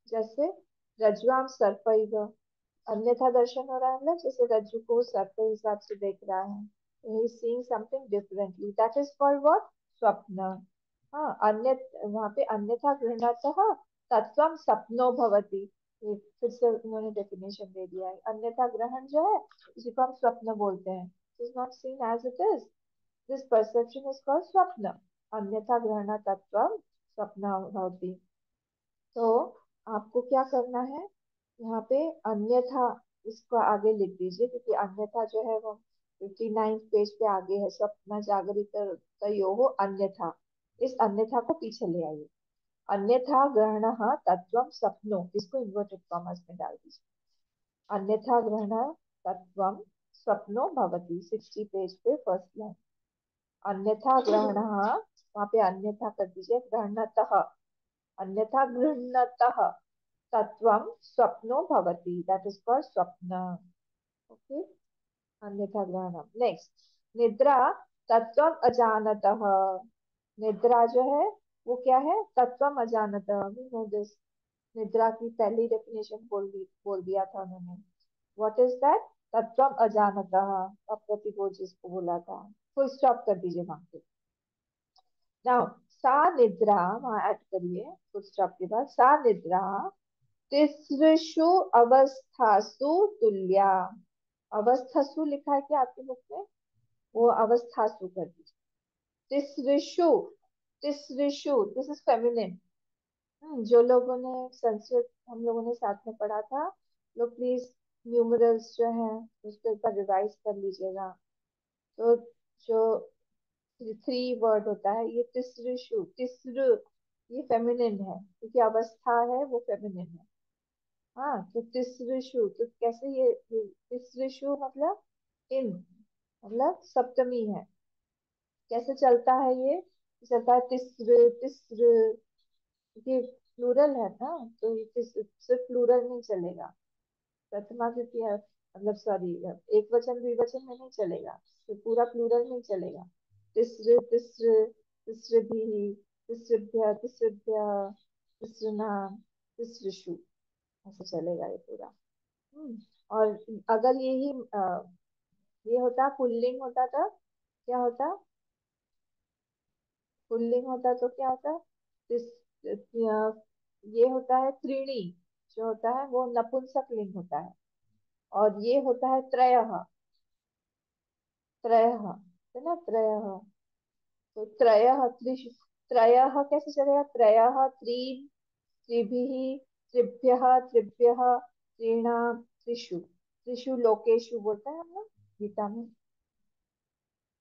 जैसे रज्ज्वाम सर्पैव, अन्यथा दर्शन हो रहा है, मतलब जैसे रज्जु को सर्प के हिसाब से देख रहा है, he is seeing something differently, that is called what, स्वप्न। हाँ, अन्य, वहां पे अन्यथा गृह्णतः तत्वम सपनो भवति, ये फिर से उन्होंने डेफिनेशन दे दिया है। अन्यथा ग्रहण जो है इसी को हम स्वप्न बोलते हैं, is not seen as it is, this perception is called स्वप्न, अन्यथा ग्रहण तत्वम स्वप्न भवति। तो आपको क्या करना है, यहाँ पे अन्यथा इसको आगे लिख दीजिए, क्योंकि अन्यथा जो है वो 59 पेज पे आगे है, स्वप्न जागृत तयोः अन्यथा, इस अन्यथा को पीछे ले आइए। अन्यथा ग्रहण तत्वम सपनो, इसको इन्वर्टेड कॉमर्स में डाल दीजिए, अन्यथा ग्रहण तत्वम स्वप्नो भवति, 60 पेज पे फर्स्ट लाइन, अन्यथा ग्रहण, वहां पे अन्यथा कर दीजिए, ग्रहणतः, अन्यथा गृह्णतः तत्वम स्वप्नो भवति, दैट इज कॉल्ड स्वप्न। ओके, अन्यथा ग्रहणम। नेक्स्ट, निद्रा तत्वम अजानतः, निद्रा जो है वो क्या है, तत्वम अजानतः, वी नो दिस, निद्रा की पहली डेफिनेशन बोल दिया था उन्होंने, व्हाट इज दैट, तत्वम अजानतः, अप्रतिबोध जिसको बोला था, फुल स्टॉप कर दीजिए वहां पे। नाउ सा निद्रा, वहां ऐड करिए फुल स्टॉप के बाद, सा निद्रा तिसृषु अवस्थासु तुल्या, अवस्थासु लिखा है क्या आपके बुक में, वो अवस्थासु कर दीजिए। तिसृषु, तिसृषु, दिस इज फेमिनिन। जो लोगों ने संस्कृत हम लोगों ने साथ में पढ़ा था, लोग प्लीज न्यूमरल्स जो है उसको एक बार रिवाइज कर लीजिएगा। तो जो थ्री वर्ड होता है, ये तिसृषु, तिसृ, ये फेमिनिन है, क्योंकि अवस्था है वो फेमिनिन है। हाँ, तो तिसृषु, तो कैसे ये तिसृषु मतलब इन, मतलब सप्तमी है, कैसे चलता है ये, चलता है तिस्र तिस्र, ये प्लूरल है ना, तो ये सिर्फ प्लूरल नहीं चलेगा, प्रथमा द्वितीय मतलब सॉरी, एक वचन द्विवचन में नहीं चलेगा, तो पूरा प्लूरल नहीं चलेगा। तिस्र तिस्र, तिस्रभिः, तिस्रभ्य तिस्रभ्य, तिस्रनाम, तिस्रषु, ऐसे चलेगा ये पूरा। और अगर यही ये होता पुल्लिंग होता तो क्या होता, पुल्लिंग होता तो क्या होता, ये होता है त्रीणी, जो होता है वो नपुंसक लिंग होता है, और ये होता है त्रयः, त्रयः है ना, त्रयः, तो त्रयः त्रयः कैसे चलेगा, त्रयः त्रीन्, त्रिभिः, त्रिभ्यः त्रिभ्यः, त्रीणां त्रिषु, त्रिषु लोकेषु बोलते हैं हम लोग गीता में,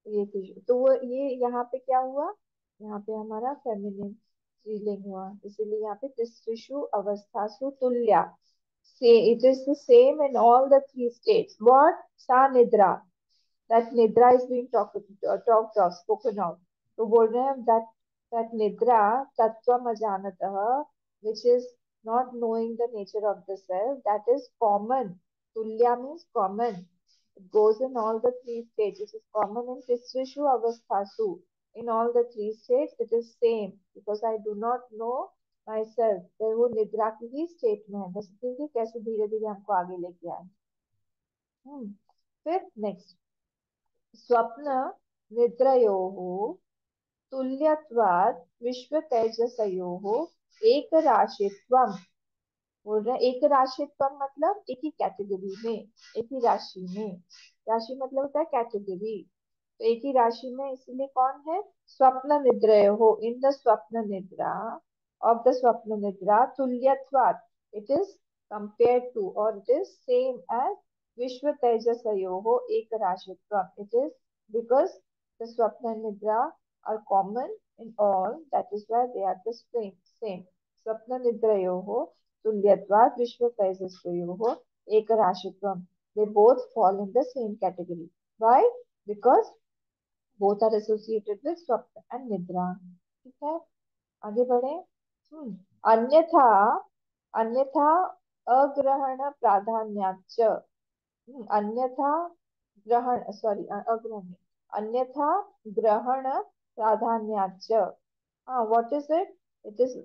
ये त्रिषु, तो वो ये यहाँ पे क्या हुआ, यहाँ पे हमारा फेमिनिन स्त्रीलिंग हुआ, इसीलिए यहाँ पे तिसृषु अवस्थासु तुल्या, से it is the same in all the three states, what, सा निद्रा, that nidra is being talked of, spoken of, तो बोल रहे हैं that nidra tattvam ajanatah, which is not knowing the nature of the self, that is common, tulya means common, it goes in all the three states, it is common in tisrishu avasthasu, in all the three states it is same, because I do not know myself, तो वो निद्रा की ही state में है, बस देखिए कैसे धीरे धीरे हमको आगे लेके आए। फिर नेक्स्ट, स्वप्न निद्रयोः तुल्यत्वात् विश्व तेजसयोः एक राशित्वम। बोल रहे हैं एक राशित्व मतलब एक ही कैटेगरी में, एक ही राशि में। राशि मतलब होता है कैटेगरी। तो एक ही राशि में इसलिए कौन है, स्वप्न निद्रय हो, इन द स्वप्न निद्रा, ऑफ द स्वप्न निद्रा, तुल्यत्वात्, इट इज कंपेयर टू और इट इज सेम एज विश्व तेजसयो हो एक राशित्व। इट इज बिकॉज द स्वप्न निद्रा are common in all, that is why they are the same same. स्वप्न निद्रयो हो तुल्यत्वात् विश्व तेजसयो एक राशित्वम, they both fall in the same category. Why? Because both are associated with स्वप्न and निद्रा। ठीक है, आगे बढ़े। अन्यथा, अन्यथा अग्रहण प्राधान्याच्च। अन्यथा ग्रहण, सॉरी अग्रहण नहीं, अन्यथा ग्रहण प्राधान्याच्च। हाँ, what is it, it is,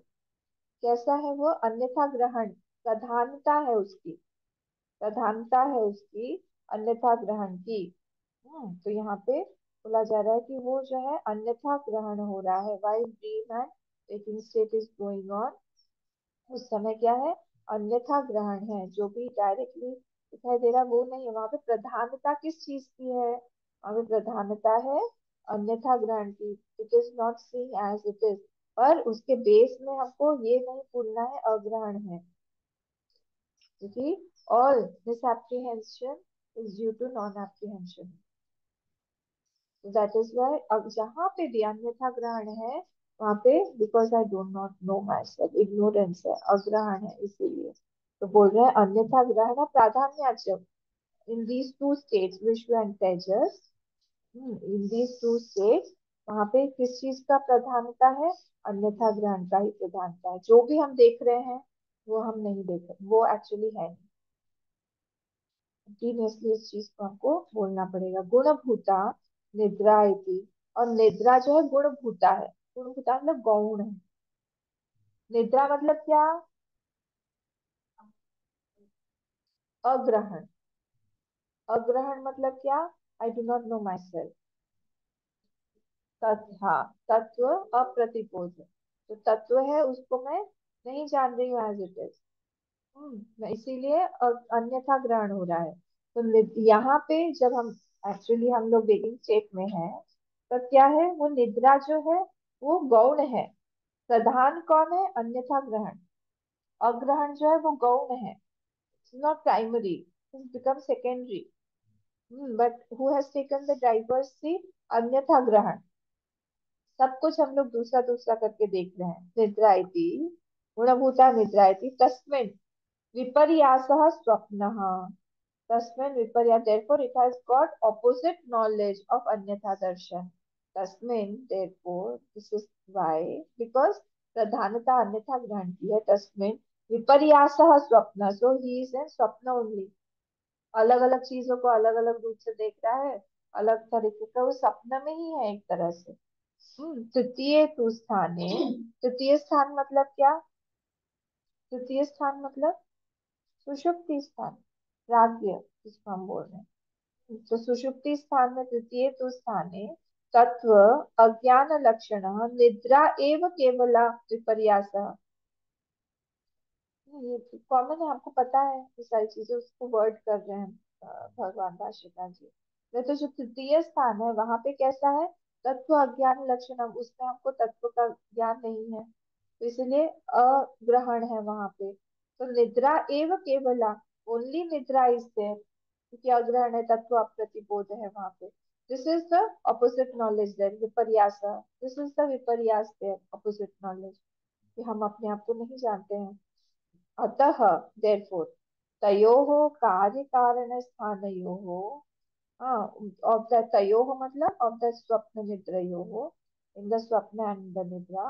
कैसा है वो, अन्यथा ग्रहण, प्रधानता है उसकी, प्रधानता है उसकी अन्यथा ग्रहण की। तो यहाँ पे बोला जा रहा है कि वो जो है अन्यथा ग्रहण हो रहा है, while dream and waking state is going on, उस समय क्या है, अन्यथा ग्रहण है। जो भी डायरेक्टली दिखाई दे रहा है वो नहीं है, वहां पे प्रधानता किस चीज की है, वहां पे प्रधानता है अन्यथा ग्रहण की। It is not seeing as it is, पर उसके बेस में हमको ये नहीं भूलना है अग्रहण है, क्योंकि ऑल misapprehension is due to non-apprehension। That is why अब जहाँ पे भी अन्यथा ग्रहण है वहां पे, because I don't not know my self, ignorance है, अग्रहण है, इसीलिए तो बोल रहे हैं अन्यथा ग्रहण प्राधान्य इन दीज टू स्टेट्स विश्व and Tejas. In these two states, वहां पे किस चीज का प्रधानता है, अन्यथा ग्रहण का ही प्रधानता है। जो भी हम देख रहे हैं वो हम नहीं देख रहे, वो एक्चुअली है नहीं। कंटिन्यूअसली इस चीज को हमको बोलना पड़ेगा। गुणभूता निद्रा इति, और निद्रा जो है गुणभूता है, गुणभूता मतलब गौण है। निद्रा मतलब क्या, अग्रहण, अग्रहण मतलब क्या, I do not know my self. तत्व, हाँ, तत्व अप्रतिपोध है, जो तत्व है उसको मैं नहीं जान रही हूँ एज इट इज। इसीलिए अन्यथा ग्रहण हो रहा है। तो यहाँ पे जब हम एक्चुअली हम लोग वेकिंग स्टेट में हैं, तब क्या है, वो निद्रा जो है वो गौण है, प्रधान कौन है, अन्यथा ग्रहण। अग्रहण जो है वो गौण है, not primary, become secondary. But who has taken the driver seat, अन्यथा ग्रहण। सब कुछ हम लोग दूसरा दूसरा करके देख रहे हैं। निद्रा इति, गुणभूता निद्रा इति तस्मिन् विपर्यासः स्वप्नः, तस्मिन् विपर्यास, therefore it has got opposite knowledge of अन्यथा दर्शन। तस्मिन्, therefore this is why, because प्रधानता अन्यथा ग्रहण की है, तस्मिन् विपर्यासः स्वप्न, so he is in स्वप्न only। अलग अलग चीजों को अलग अलग रूप से देख रहा है, अलग तरीके का, वो सपना में ही है एक तरह से। तृतीय तु स्थाने, तृतीय स्थान मतलब क्या, तृतीय स्थान मतलब सुषुप्ति स्थान, प्राग्ञ जिसको हम बोल रहे हैं। तो सुषुप्ति स्थान में तृतीय तु स्थाने तत्व अज्ञान लक्षण निद्रा एव केवला विपर्यास। ये कॉमन है, आपको पता है ये सारी चीजें, उसको वर्ड कर रहे हैं भगवान भाष्यकार जी। तो जो तृतीय स्थान है वहां पे कैसा है, तत्व अज्ञान लक्षण, उसमें हमको तत्व का ज्ञान नहीं है, तो इसलिए अग्रहण है वहां पे। तो निद्रा एव केवला, ओनली निद्रा इज देयर, क्योंकि अग्रहण है, तत्व अप्रतिबोध है वहां पे। This is the opposite knowledge there, विपर्यास, दिस इज द विपर्यास देयर, ऑपोजिट नॉलेज, कि हम अपने आप को नहीं जानते हैं। अतः therefore तयोः कार्य कारण स्थानयोः, हाँ, of the तयोः मतलब of the स्वप्न निद्रयोः, in the स्वप्न and the निद्रा,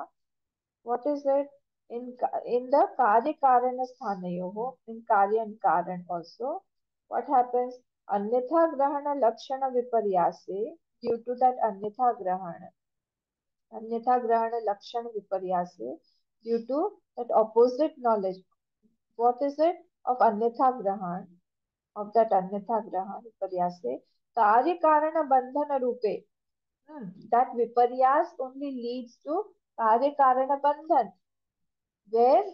what is it, in the कार्य कारण स्थानयोः, in कार्य and कारण also, what happens, अन्यथा ग्रहण लक्षण विपर्यासे, due to that अन्यथा ग्रहण, अन्यथा ग्रहण लक्षण विपर्यासे, due to that opposite knowledge, what is it, of अन्यथा ग्रहण, of that अन्यथा ग्रहण विपर्यासे, कार्य कारण बंधन रूपे, that viparyas only leads to karya karana bandhan, where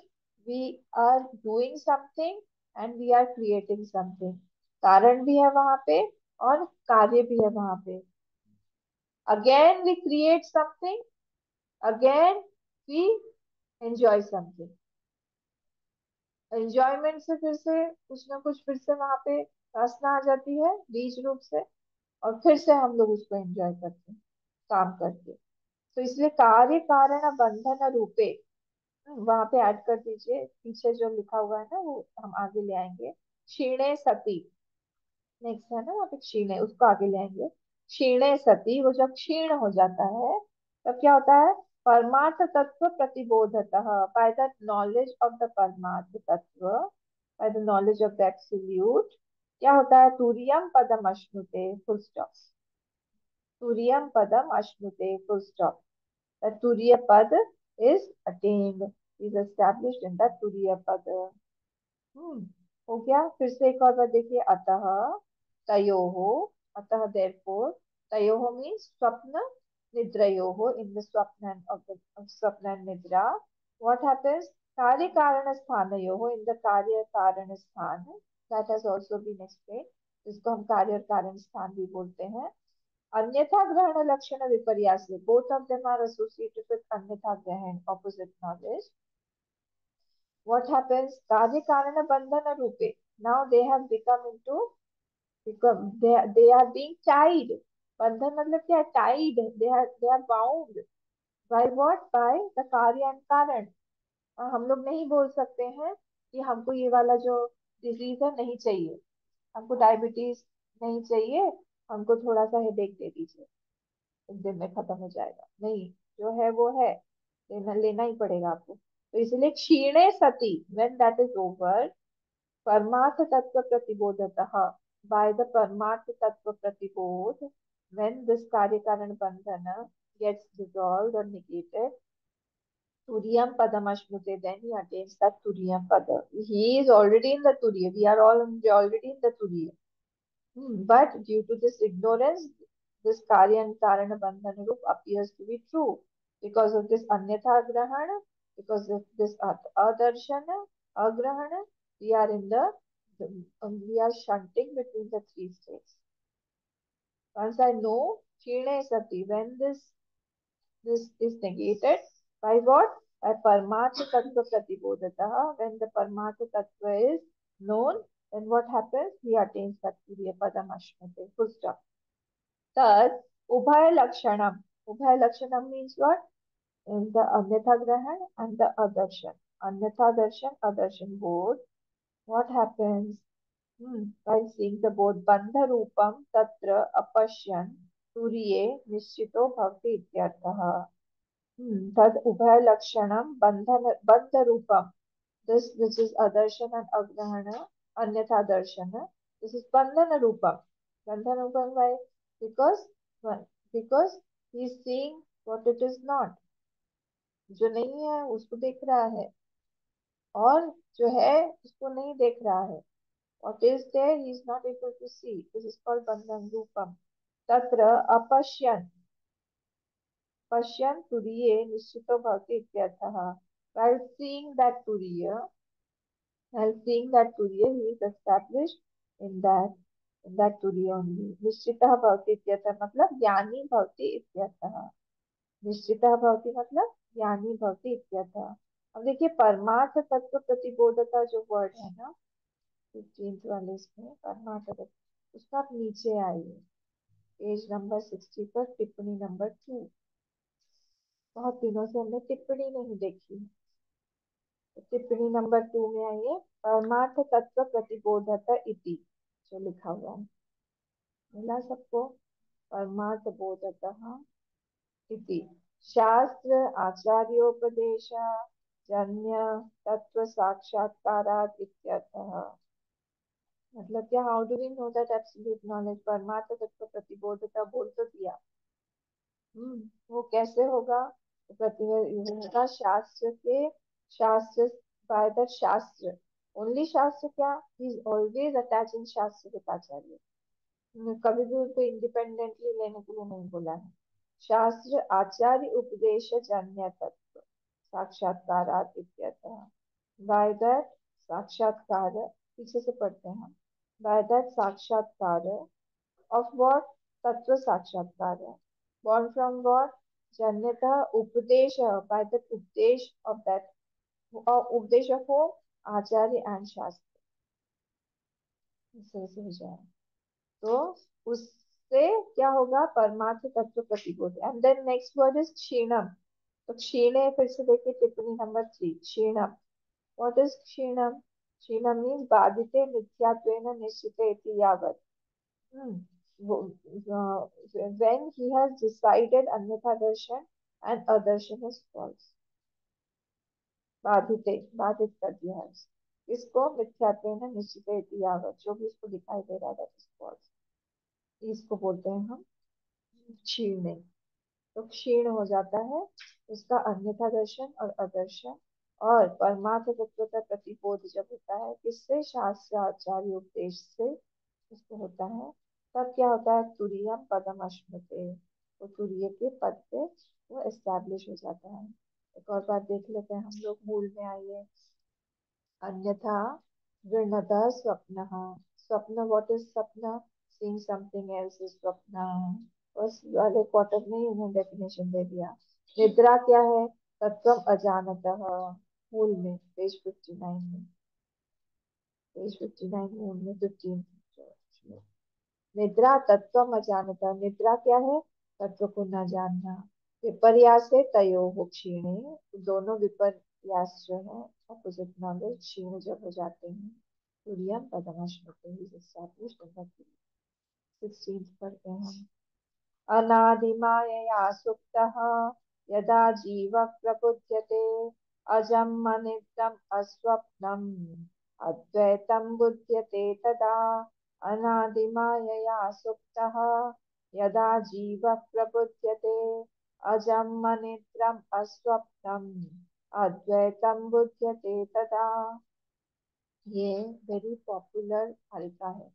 we are doing something and we are creating something. कारण भी है वहां पे और कार्य भी है वहां पे. Again we create something, again we enjoy something. Enjoyment से फिर से कुछ ना कुछ फिर से वहां पे वासना आ जाती है बीज रूप से, और फिर से हम लोग उसको एंजॉय करते हैं काम करके. तो इसलिए कार्य कारण बंधन रूपे, वहां पे ऐड कर दीजिए, पीछे जो लिखा हुआ है ना वो हम आगे ले आएंगे. क्षीणे सती, नेक्स्ट है ना वहाँ पे क्षीणे, उसको आगे ले आएंगे. क्षीणे सती, वो जब क्षीण हो जाता है तब क्या होता है? परमार्थ तत्व प्रतिबोधतः, by the knowledge of the परमार्थ तत्व, by the knowledge of the absolute, क्या होता है? तुरियम पदम अश्नुते, फुल स्टॉप. तुरियम पदम अश्नुते, फुल स्टॉप. द तुरीय पद is attained, is established in the तुरीय पद. हो गया. फिर से एक और बार देखिए. अतः तयोहो, अतः therefore, तयोहो मीन्स स्वप्न निद्रयोहो, इन द स्वप्न of the स्वप्न and निद्रा. What happens? कार्य कारण स्थानयोहो, इन द कार्य कारण स्थान. That has also been explained. इसको हम कार्य और कारण स्थान भी बोलते हैं. अन्यथा ग्रहण लक्षण विपर्यास, both of them are associated with अन्यथा ग्रहण, opposite knowledge. What happens? कार्य कारण बंधन रूपे, now they have they are being tied. बंधन मतलब क्या है? Tied, they are bound. By what? By the कार्य and कारण. हम लोग नहीं बोल सकते हैं कि हमको ये वाला जो डिजीज है नहीं चाहिए, हमको डायबिटीज नहीं चाहिए, हमको थोड़ा सा हेडेक दे दीजिए, एक दिन में खत्म हो जाएगा. नहीं, जो है वो है, लेना लेना ही पड़ेगा आपको. तो इसलिए क्षीणे सती, व्हेन दैट इज ओवर, परमार्थ तत्व प्रतिबोधतः, बाय द परमार्थ तत्व प्रतिबोध, when this कार्य कारण बंधन gets dissolved or negated, turiyam padam ashnute, then he attains that turiyam pada. He is already in the turiya, we are all already in the turiya. But due to this ignorance, this karya and karana bandhana roop appears to be true. Because of this anyatha grahana, because of this adarshana, agrahana, we are in the, we are shunting between the three states. Once I know Shine Sati, when this is negated, by what? By Paramatma Tattva Pratibodhataha. When the Paramatma Tattva is known, then what happens? He attains Satturiya Padam Ashnate. Full stop. Thus, Ubhaya Lakshanam. Ubhaya Lakshanam means what? In the Anyatha Grahan and the Adarshan. Anyatha Darshan, Adarshan both. What happens? While seeing the both Bandha Rupam Tatra Apashyan Turiye Nishchito Bhavti Ityarthaha. तद उभय लक्षणम बंध रूपम, this is adarshan and agrahana, अन्यथा दर्शन, this is बंधन रूपम. why? Because he is seeing what it is not, जो नहीं है उसको देख रहा है, और जो है उसको नहीं देख रहा है. what is there he is not able to see. This is called बंधन रूपम. तत्र अपश्यन, पश्यन् तुरीये निश्चितो भवति इत्यर्थः. While seeing that turiya, he is established in that turiya only. निश्चितः भवति इत्यर्थः मतलब ज्ञानी भवति इत्यर्थः. निश्चितः भवति मतलब ज्ञानी भवति इत्यर्थः. अब देखिए परमार्थ तत्व प्रतिबोधता जो वर्ड है ना 15th वाले इसमें, परमार्थ तत्व, उसका आप नीचे आइए पेज नंबर 60 पर, टिप्पणी नंबर 2. बहुत दिनों से हमने टिप्पणी नहीं देखी. टिप्पणी नंबर 2 में आइए. परमार्थ तत्व प्रतिबोधता इति, जो लिखा हुआ है, मिला सबको? परमार्थ बोधतः इति शास्त्र आचार्योपदेश जन्य तत्व साक्षात्कारात् इत्यर्थः. मतलब क्या? How do we know that absolute knowledge? परमार्थ तत्व प्रतिबोधता बोल तो दिया. वो कैसे होगा? प्रतिबोधता शास्त्र के, शास्त्र, बाय द शास्त्र ओनली. शास्त्र क्या? ही इज ऑलवेज अटैच इन शास्त्र विद आचार्य. कभी भी उनको इंडिपेंडेंटली लेने के लिए नहीं बोला है. शास्त्र आचार्य उपदेश जन्य तत्व साक्षात्कारात् इत्यतः। बाय दैट साक्षात्कार, पीछे से पढ़ते हैं हम। बाय दैट साक्षात्कार ऑफ व्हाट? तत्व साक्षात्कार। born from what? जन्यतः उपदेश, बाय द उपदेश ऑफ दैट, उपदेश ऑफ whom? आचार्य एंड शास्त्र। इस तरह से हो जाए तो उससे क्या होगा? परमार्थ तत्व प्रतिबोध। And then next word is क्षीणम। तो क्षीणे, फिर से देखिए टिप्पणी नंबर 3, क्षीणम। व्हाट इज क्षीणम? क्षीणम मीन्स बाधिते मिथ्यात्वेन निश्चिते इति यावत्। Hmm. When he has decided अन्यथा दर्शन and अदर्शन is false, बाधित बाधित कर दिया है इसको मिथ्यात्वेन निश्चिते इति यावत्, जो भी इसको दिखाई दे रहा है that is false, इसको बोलते हैं हम क्षीण। तो क्षीण हो जाता है उसका अन्यथा दर्शन और अदर्शन। और परमार्थ तत्व का प्रतिबोध जब होता है किससे? शास्त्र आचार्य उपदेश से उसको होता है। तब क्या होता है? तुरीयम पदम अश्नुते, वो तुरीय के पद पे वो एस्टैब्लिश हो जाता है। एक और बात देख लेते हैं हम लोग, मूल में आइए। अन्यथा गृणतः स्वप्न। स्वप्न, व्हाट इज स्वप्न? सीइंग समथिंग एल्स इज स्वप्न। उस वाले क्वार्टर में ही उन्होंने डेफिनेशन दे दिया। निद्रा क्या है? तत्वम अजानतः, मूल में पेज 59 में, पेज 59 मूल में 15। निद्रा तत्वम अजानता, निद्रा क्या है? तत्व को न जानना। विपर्यास है तयोः क्षीणे, दोनों विपर्यास जो है अपोजिट नॉलेज क्षीण जब हो जाते हैं। तुर्यम पदमश्नुते ही एस्टैब्लिश्ड इन द 16th पढ़ते हैं हम। अनादिमायया सुप्तः यदा जीवः प्रबुध्यते अजम् अनिद्रम् अस्वप्नम् अद्वैतं बुध्यते तदा। अनादिमायया सुप्तः यदा जीवः प्रबुध्यते अजम् अनिद्रम् अस्वप्नम् अद्वैतं बुध्यते तदा। ये वेरी पॉपुलर हल्का है।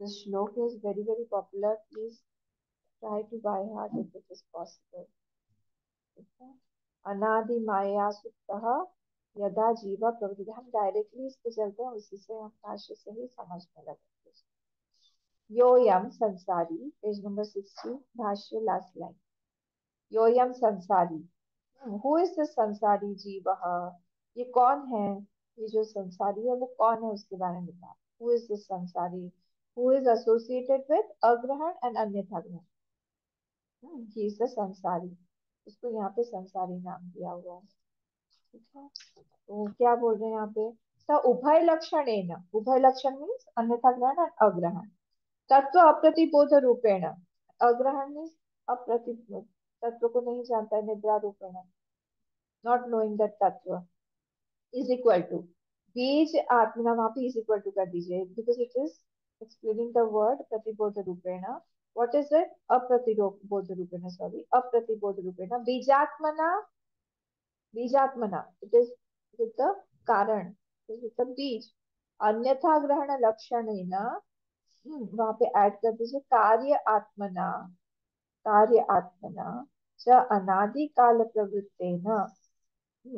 The श्लोक is very very popular. Please try to by heart if it is possible. अनादि माया सुप्तः यदा जीवा प्रवृत्ति, हम डायरेक्टली इस पे चलते हैं, उसी से हम भाष्य से ही समझने लगते हैं। योयम संसारी, पेज नंबर 60, भाष्य लास्ट लाइन। योयम संसारी, हु इज द संसारी जीव? ये कौन है? ये जो संसारी है वो कौन है, उसके बारे में बता। हु इज द संसारी? हु इज एसोसिएटेड विद अग्रहण एंड अन्यथा ग्रहण। ही इज द संसारी, इसको यहाँ पे संसारी नाम दिया हुआ है। ठीक है, तो क्या बोल रहे हैं यहाँ पे? स उभय लक्षण, उभय लक्षण मीन्स अन्यथा ग्रहण और अग्रहण। तत्व अप्रतिबोध रूपेण, अग्रहण मीन्स अप्रतिबोध, तत्व को नहीं जानता है, निद्रा रूपेण, नॉट नोइंग दैट तत्व, इज इक्वल टू बीज आत्मना, वहां पे इज इक्वल टू कर दीजिए because it is explaining the word प्रतिबोध रूपेण। What is it? अप्रतिबोध रूपेण, सॉरी, अप्रतिबोध रूपेण बीजात्मना, बीजात्मना, इट इज विद द कारण, विद द बीज। अन्यथा ग्रहण लक्षण है ना, वहां पे ऐड कर दीजिए कार्य आत्मना, कार्य आत्मना च अनादि काल प्रवृत्ते न।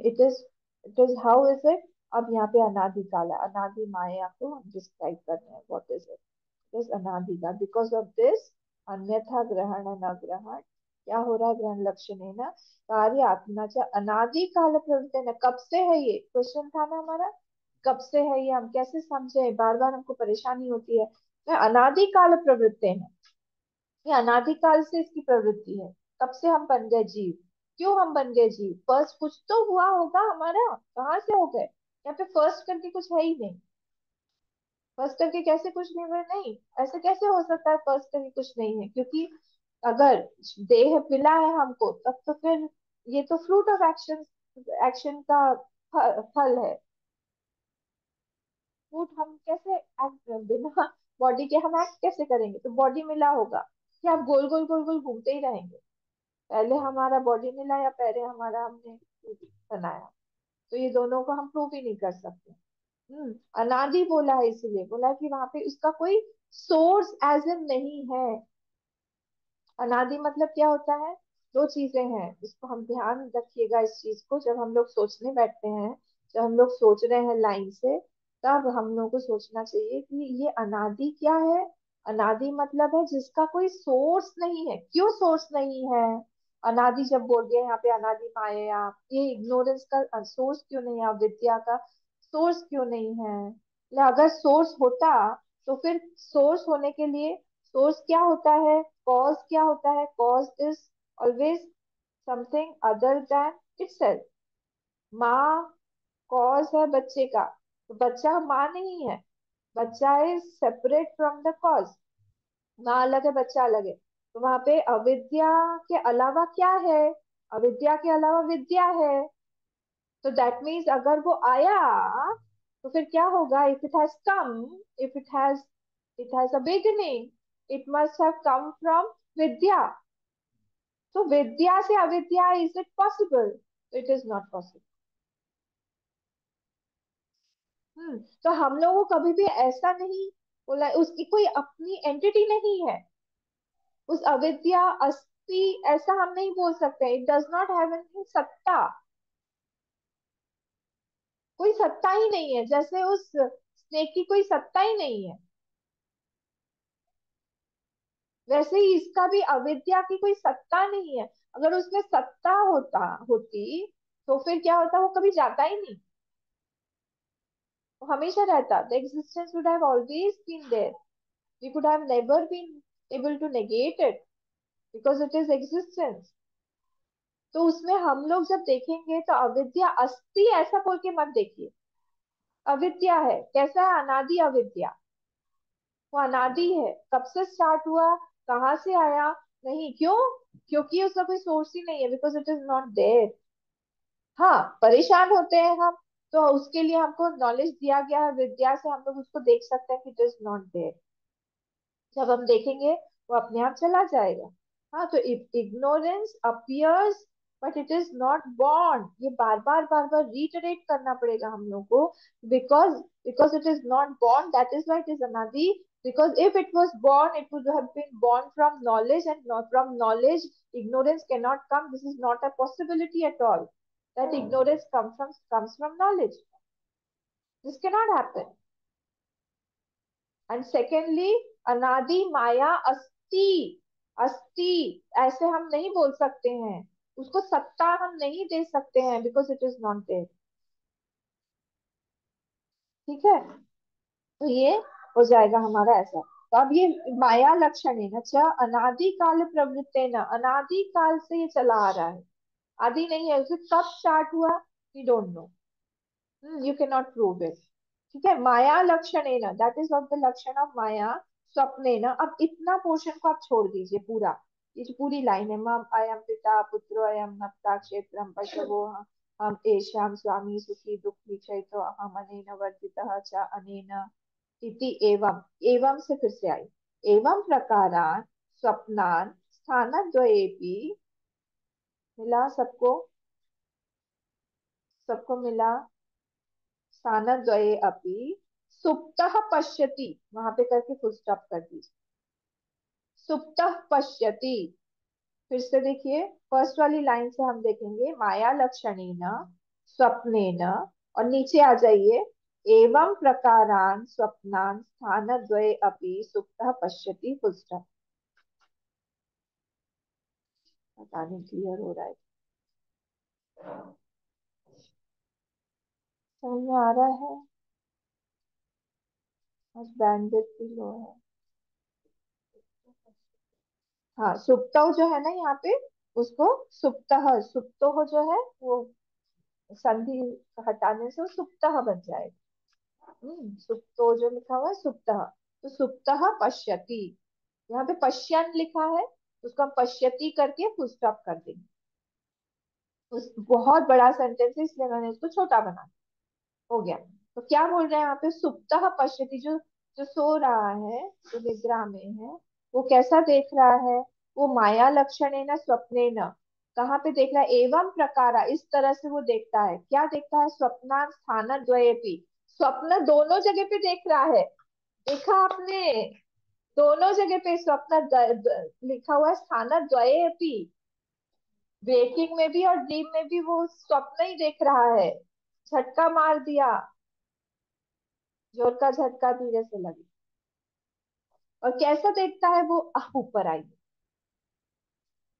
It is how is it? अब यहाँ पे अनादि काल, अनादि माया को हम डिस्क्राइब कर रहे हैं। What is it? इज अनादि काल, बिकॉज ऑफ दिस अन्यथा ग्रहण न ग्रहण, क्या हो रहा है? ग्रहण लक्षण है ना, कार्य आत्मना च अनादि काल प्रवृत्ते न। कब से है ये क्वेश्चन था ना हमारा, कब से है ये, हम कैसे समझे? बार बार हमको परेशानी होती है। अनादि काल प्रवृत्ते हैं, ये अनादिकाल से इसकी प्रवृत्ति है। कब से हम बन गए जीव? क्यों हम बन गए जीव? फर्स्ट कुछ तो हुआ होगा हमारा, कहाँ से हो गए? यहाँ पे फर्स्ट करके कुछ है ही नहीं। फर्स्ट करके कैसे कुछ नहीं हुआ? नहीं, ऐसे कैसे हो सकता है फर्स्ट करके कुछ नहीं है? क्योंकि अगर देह मिला है हमको तब तो फिर ये तो फ्रूट ऑफ एक्शन, एक्शन का फल है। फ्रूट हम कैसे एक्ट, बिना बॉडी के हम एक्ट कैसे करेंगे? तो बॉडी मिला होगा कि आप गोल गोल गोल गोल घूमते ही रहेंगे? पहले हमारा बॉडी मिला या पहले हमारा हमने बनाया? तो ये दोनों को हम प्रूव ही नहीं कर सकते। अनादि बोला है, इसीलिए बोला कि वहां पे उसका कोई सोर्स एज इन नहीं है। अनादि मतलब क्या होता है? दो चीजें हैं, इसको हम ध्यान रखिएगा इस चीज को, जब हम लोग सोचने बैठते हैं, जब हम लोग सोच रहे हैं लाइन से, तब हम लोगों को सोचना चाहिए कि ये अनादि क्या है। अनादि मतलब है जिसका कोई सोर्स नहीं है। क्यों सोर्स नहीं है? अनादि जब बोल दिया यहाँ पे, अनादि माया, ये इग्नोरेंस का सोर्स क्यों नहीं है? अविद्या का सोर्स क्यों नहीं है? अगर सोर्स होता तो फिर सोर्स होने के लिए, सोर्स क्या होता है, कॉज क्या होता है? Cause is always something other than itself. माँ कॉज है बच्चे का, तो बच्चा माँ नहीं है। बच्चा is separate from the cause. माँ अलग है, बच्चा अलग है। तो वहां पे अविद्या के अलावा क्या है? अविद्या के अलावा विद्या है। तो दैट मीन्स अगर वो आया तो फिर क्या होगा? If it has come, if it has a beginning, it must have come from विद्या। तो विद्या से अविद्या, is it possible? It is not possible. तो हम लोगों को कभी भी ऐसा नहीं बोला, उसकी कोई अपनी एंटिटी नहीं है। उस अविद्या अस्ति ऐसा हम नहीं बोल सकते। It does not have any सत्ता। कोई सत्ता ही नहीं है, जैसे उस स्नेक की कोई सत्ता ही नहीं है, वैसे ही इसका भी अविद्या की कोई सत्ता नहीं है। अगर उसमें सत्ता होती तो फिर क्या होता? वो कभी जाता ही नहीं, वो हमेशा रहता। The existence would have always been there. We could have never been able to negate it, because it is existence. तो उसमें हम लोग जब देखेंगे तो अविद्या अस्ति ऐसा बोल के मत देखिए। अविद्या है, कैसा है? अनादि अविद्या। वो अनादि है। कब से स्टार्ट हुआ, कहाँ से आया? नहीं, क्यों? क्योंकि उसका कोई सोर्स ही नहीं है, because it is not there. हाँ, परेशान होते हैं हम, तो उसके लिए हमको नॉलेज दिया गया है, विद्या से हम लोग उसको देख सकते हैं कि इट इज नॉट देयर। जब हम देखेंगे वो अपने आप चला जाएगा। हाँ, तो ignorance appears but it is not born. ये बार बार रीटरेट करना पड़ेगा हम लोग को, because because it is not born, that is why it is अनादि। Because if it was born, it would have been born from knowledge, and not from knowledge, ignorance cannot come. This is not a possibility at all. That ignorance comes from knowledge. This cannot happen. And secondly, अनादि माया अस्ति। अस्ति ऐसे हम नहीं बोल सकते हैं, उसको सत्ता हम नहीं दे सकते हैं, because it is not there. ठीक है, तो ये हो जाएगा हमारा ऐसा। तो अब ये माया लक्षण है ना, अच्छा, अनादि काल प्रवृत्ते न, अनादि काल से ये चला आ रहा है। आदि नहीं है, उसे कब स्टार्ट हुआ? We don't know, you can not prove it. ठीक है, माया लक्षणेन, दैट इज ऑफ द लक्षण ऑफ माया स्वप्नेन। अब इतना पोर्शन को आप छोड़ दीजिए पूरा। ये जो पूरी लाइन है, मम अयम पिता पुत्रो अयम नप्ता क्षेत्रम पशवो हम एषाम स्वामी सुखी दुखी चैतो अहम अनेन वर्धितः च अनेन इति। एवं, एवं से फिर से आई। एवं प्रकारान स्वप्नान स्थानद्वयेपि, मिला सबको? सबको मिला? स्थानद्वये अपि सुप्तः पश्यति, वहां पे करके फुल स्टॉप कर दीजिए। सुप्तः पश्यति। फिर से देखिए, फर्स्ट वाली लाइन से हम देखेंगे, माया लक्षणेन स्वप्नेन, और नीचे आ जाइए, एवं प्रकारान स्वप्नान स्थानद्वये अपि सुप्तः पश्यति, फुल स्टॉप। पता नहीं क्लियर हो रहा है? समझ में आ रहा है? आज बैंडविड्थ भी लो है। हाँ, सुप्तौ जो है ना यहाँ पे, उसको सुप्तः, सुप्तो जो है वो संधि हटाने से वो सुप्तः बन जाएगा। सुप्तो जो लिखा हुआ है सुप्तः, तो सुप्तः पश्यति। यहाँ पे पश्यन लिखा है, उसको हम पश्यति करके फुल स्टॉप कर देंगे। उस बहुत बड़ा सेंटेंस है, इसलिए मैंने उसको छोटा बना दिया। हो गया। तो क्या बोल रहे हैं यहाँ पे? सुप्तः पश्यति, जो जो सो रहा है, जो निद्रा में है, वो कैसा देख रहा है? वो माया लक्षण है ना, स्वप्ने न, कहाँ पे देख रहा है? एवं प्रकारा, इस तरह से वो देखता है। क्या देखता है? स्वप्ना स्थान द्वयेपि, स्वप्न दोनों जगह पे देख रहा है। देखा आपने? दोनों जगह पे स्वप्न लिखा हुआ है, स्थान द्वये अपि। वेकिंग में भी और ड्रीम में भी वो स्वप्न ही देख रहा है। झटका मार दिया, जोर का झटका धीरे से लगी। और कैसा देखता है वो, ऊपर आई,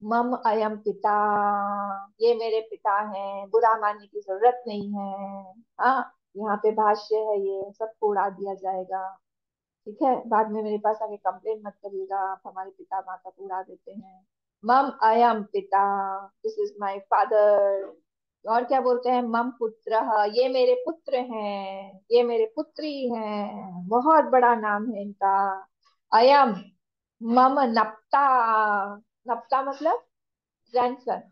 मम अयम पिता, ये मेरे पिता हैं, बुरा मानने की जरूरत नहीं है। हाँ, यहाँ पे भाष्य है, ये सबको उड़ा दिया जाएगा। ठीक है, बाद में मेरे पास आके कंप्लेन मत करिएगा, आप हमारे पिता माता को उड़ा देते हैं। मम अयम पिता, दिस इज माय फादर। और क्या बोलते हैं, मम पुत्र, ये मेरे पुत्र हैं, ये मेरे पुत्री हैं, बहुत बड़ा नाम है इनका। अयम मम नप्ता, नप्ता मतलब ग्रैंडसन,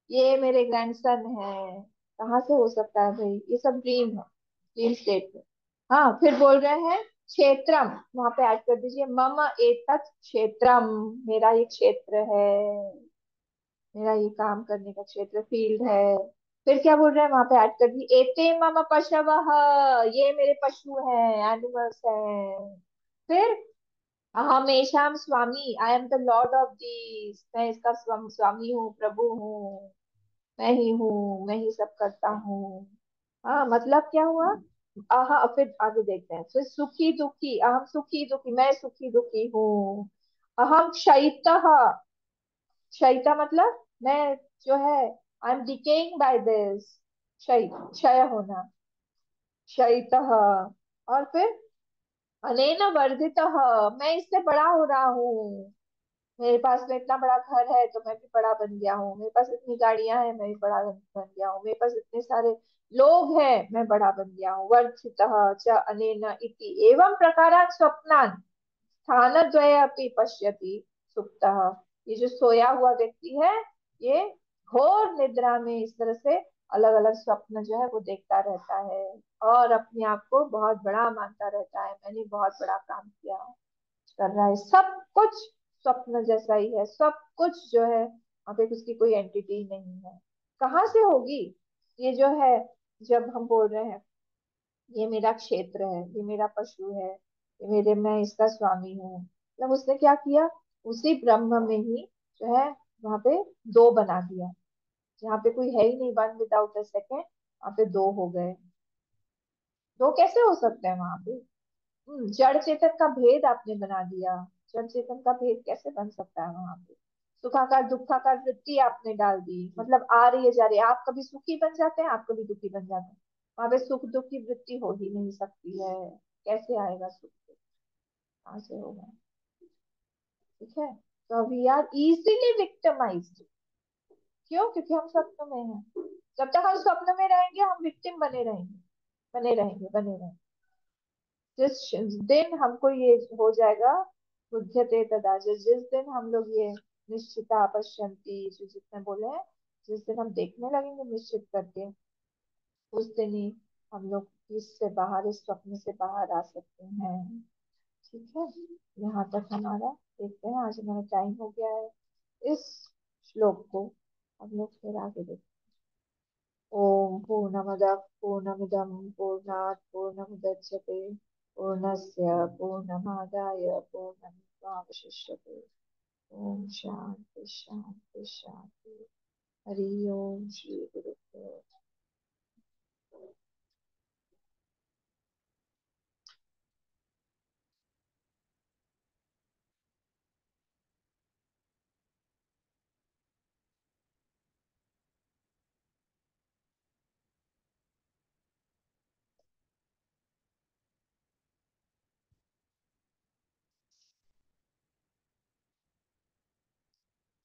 ये मेरे ग्रैंडसन है। कहाँ से हो सकता है भाई, ये सब ड्रीम है, ड्रीम स्टेट में। हाँ, फिर बोल रहे हैं क्षेत्रम, वहां पे ऐड कर दीजिए, मम एतत् क्षेत्रम, मेरा ये क्षेत्र है, मेरा ये काम करने का क्षेत्र, फील्ड है। फिर क्या बोल रहे हैं, वहां पे ऐड कर दी, एते मम पशवः, ये मेरे पशु हैं, एनिमल्स हैं। फिर हमेशा स्वामी, I am the lord of these, मैं इसका स्वामी हूँ, प्रभु हूँ, मैं ही हूँ, मैं ही सब करता हूँ। हाँ, मतलब क्या हुआ। फिर आगे देखते हैं, फिर सुखी दुखी, अहम सुखी दुखी, मैं सुखी दुखी हूँ। अहम क्षयितः, क्षयिता मतलब मैं जो है, I am decaying by this, क्षय, क्षय होना, क्षयितः। और फिर अनेन वर्धितः, मैं इससे बड़ा हो रहा हूँ, मेरे पास में इतना बड़ा घर है तो मैं भी बड़ा बन गया हूँ, मेरे पास इतनी गाड़ियां हैं मैं भी बड़ा बन गया हूँ, मेरे पास इतने सारे लोग हैं मैं बड़ा बन गया हूँ। वर्धितः च अनेन इति एवं प्रकारान् स्वप्नान् स्थानद्वये पश्यति सुप्तः। ये जो सोया हुआ व्यक्ति है, ये घोर निद्रा में इस तरह से अलग अलग स्वप्न जो है वो देखता रहता है, और अपने आप को बहुत बड़ा मानता रहता है, मैंने बहुत बड़ा काम किया कर रहा है, सब कुछ स्वप्न जैसा ही है, सब कुछ जो है, वहां पे उसकी कोई एंटिटी नहीं है। कहाँ से होगी ये जो है, जब हम बोल रहे हैं ये मेरा क्षेत्र है, ये मेरा पशु है, ये मेरे, मैं इसका स्वामी हूँ, मतलब उसने क्या किया, उसी ब्रह्म में ही जो है वहां पे दो बना दिया, जहाँ पे कोई है ही नहीं, वन विदाउट अ सेकेंड, वहां पे दो हो गए। दो कैसे हो सकते हैं वहां पे, जड़ चेतन का भेद आपने बना दिया, जड़ चेतन का भेद कैसे बन सकता है वहां पे। सुखाकार दुखाकार वृत्ति आपने डाल दी, मतलब आ रही है जा रही है, आप कभी सुखी बन जाते हैं, आप कभी दुखी बन जाते हैं, वहां पे सुख दुख की वृत्ति हो ही नहीं सकती है। कैसे आएगा सुख दुख, कहाँ से होगा। ठीक है, तो वी आर इजीली विक्टिमाइज्ड। क्यों, क्योंकि हम स्वप्न में हैं, जब तक हम स्वप्न में रहेंगे हम विक्टिम बने रहेंगे, बने रहेंगे, बने रहेंगे। जिस दिन हमको ये हो जाएगा, बुध्यते तदा, जिस दिन हम लोग ये निश्चिता पश्यंती, जो जितने बोले हैं, जिस दिन हम देखने लगेंगे निश्चित करके, उस दिन ही हम लोग इससे बाहर, इस स्वप्न से बाहर आ सकते हैं। ठीक है, यहाँ तक हमारा देखते हैं, आज हमारा टाइम हो गया है। इस श्लोक को हम लोग फिर आगे देखते हैं। ओम पूर्णमदः पूर्णमिदं पूर्णात् पूर्णमुदच्यते पूर्णस्य पूर्णमादाय पूर्णमेवावशिष्यते। ओम शांति शांति शांति। हरि ओम श्री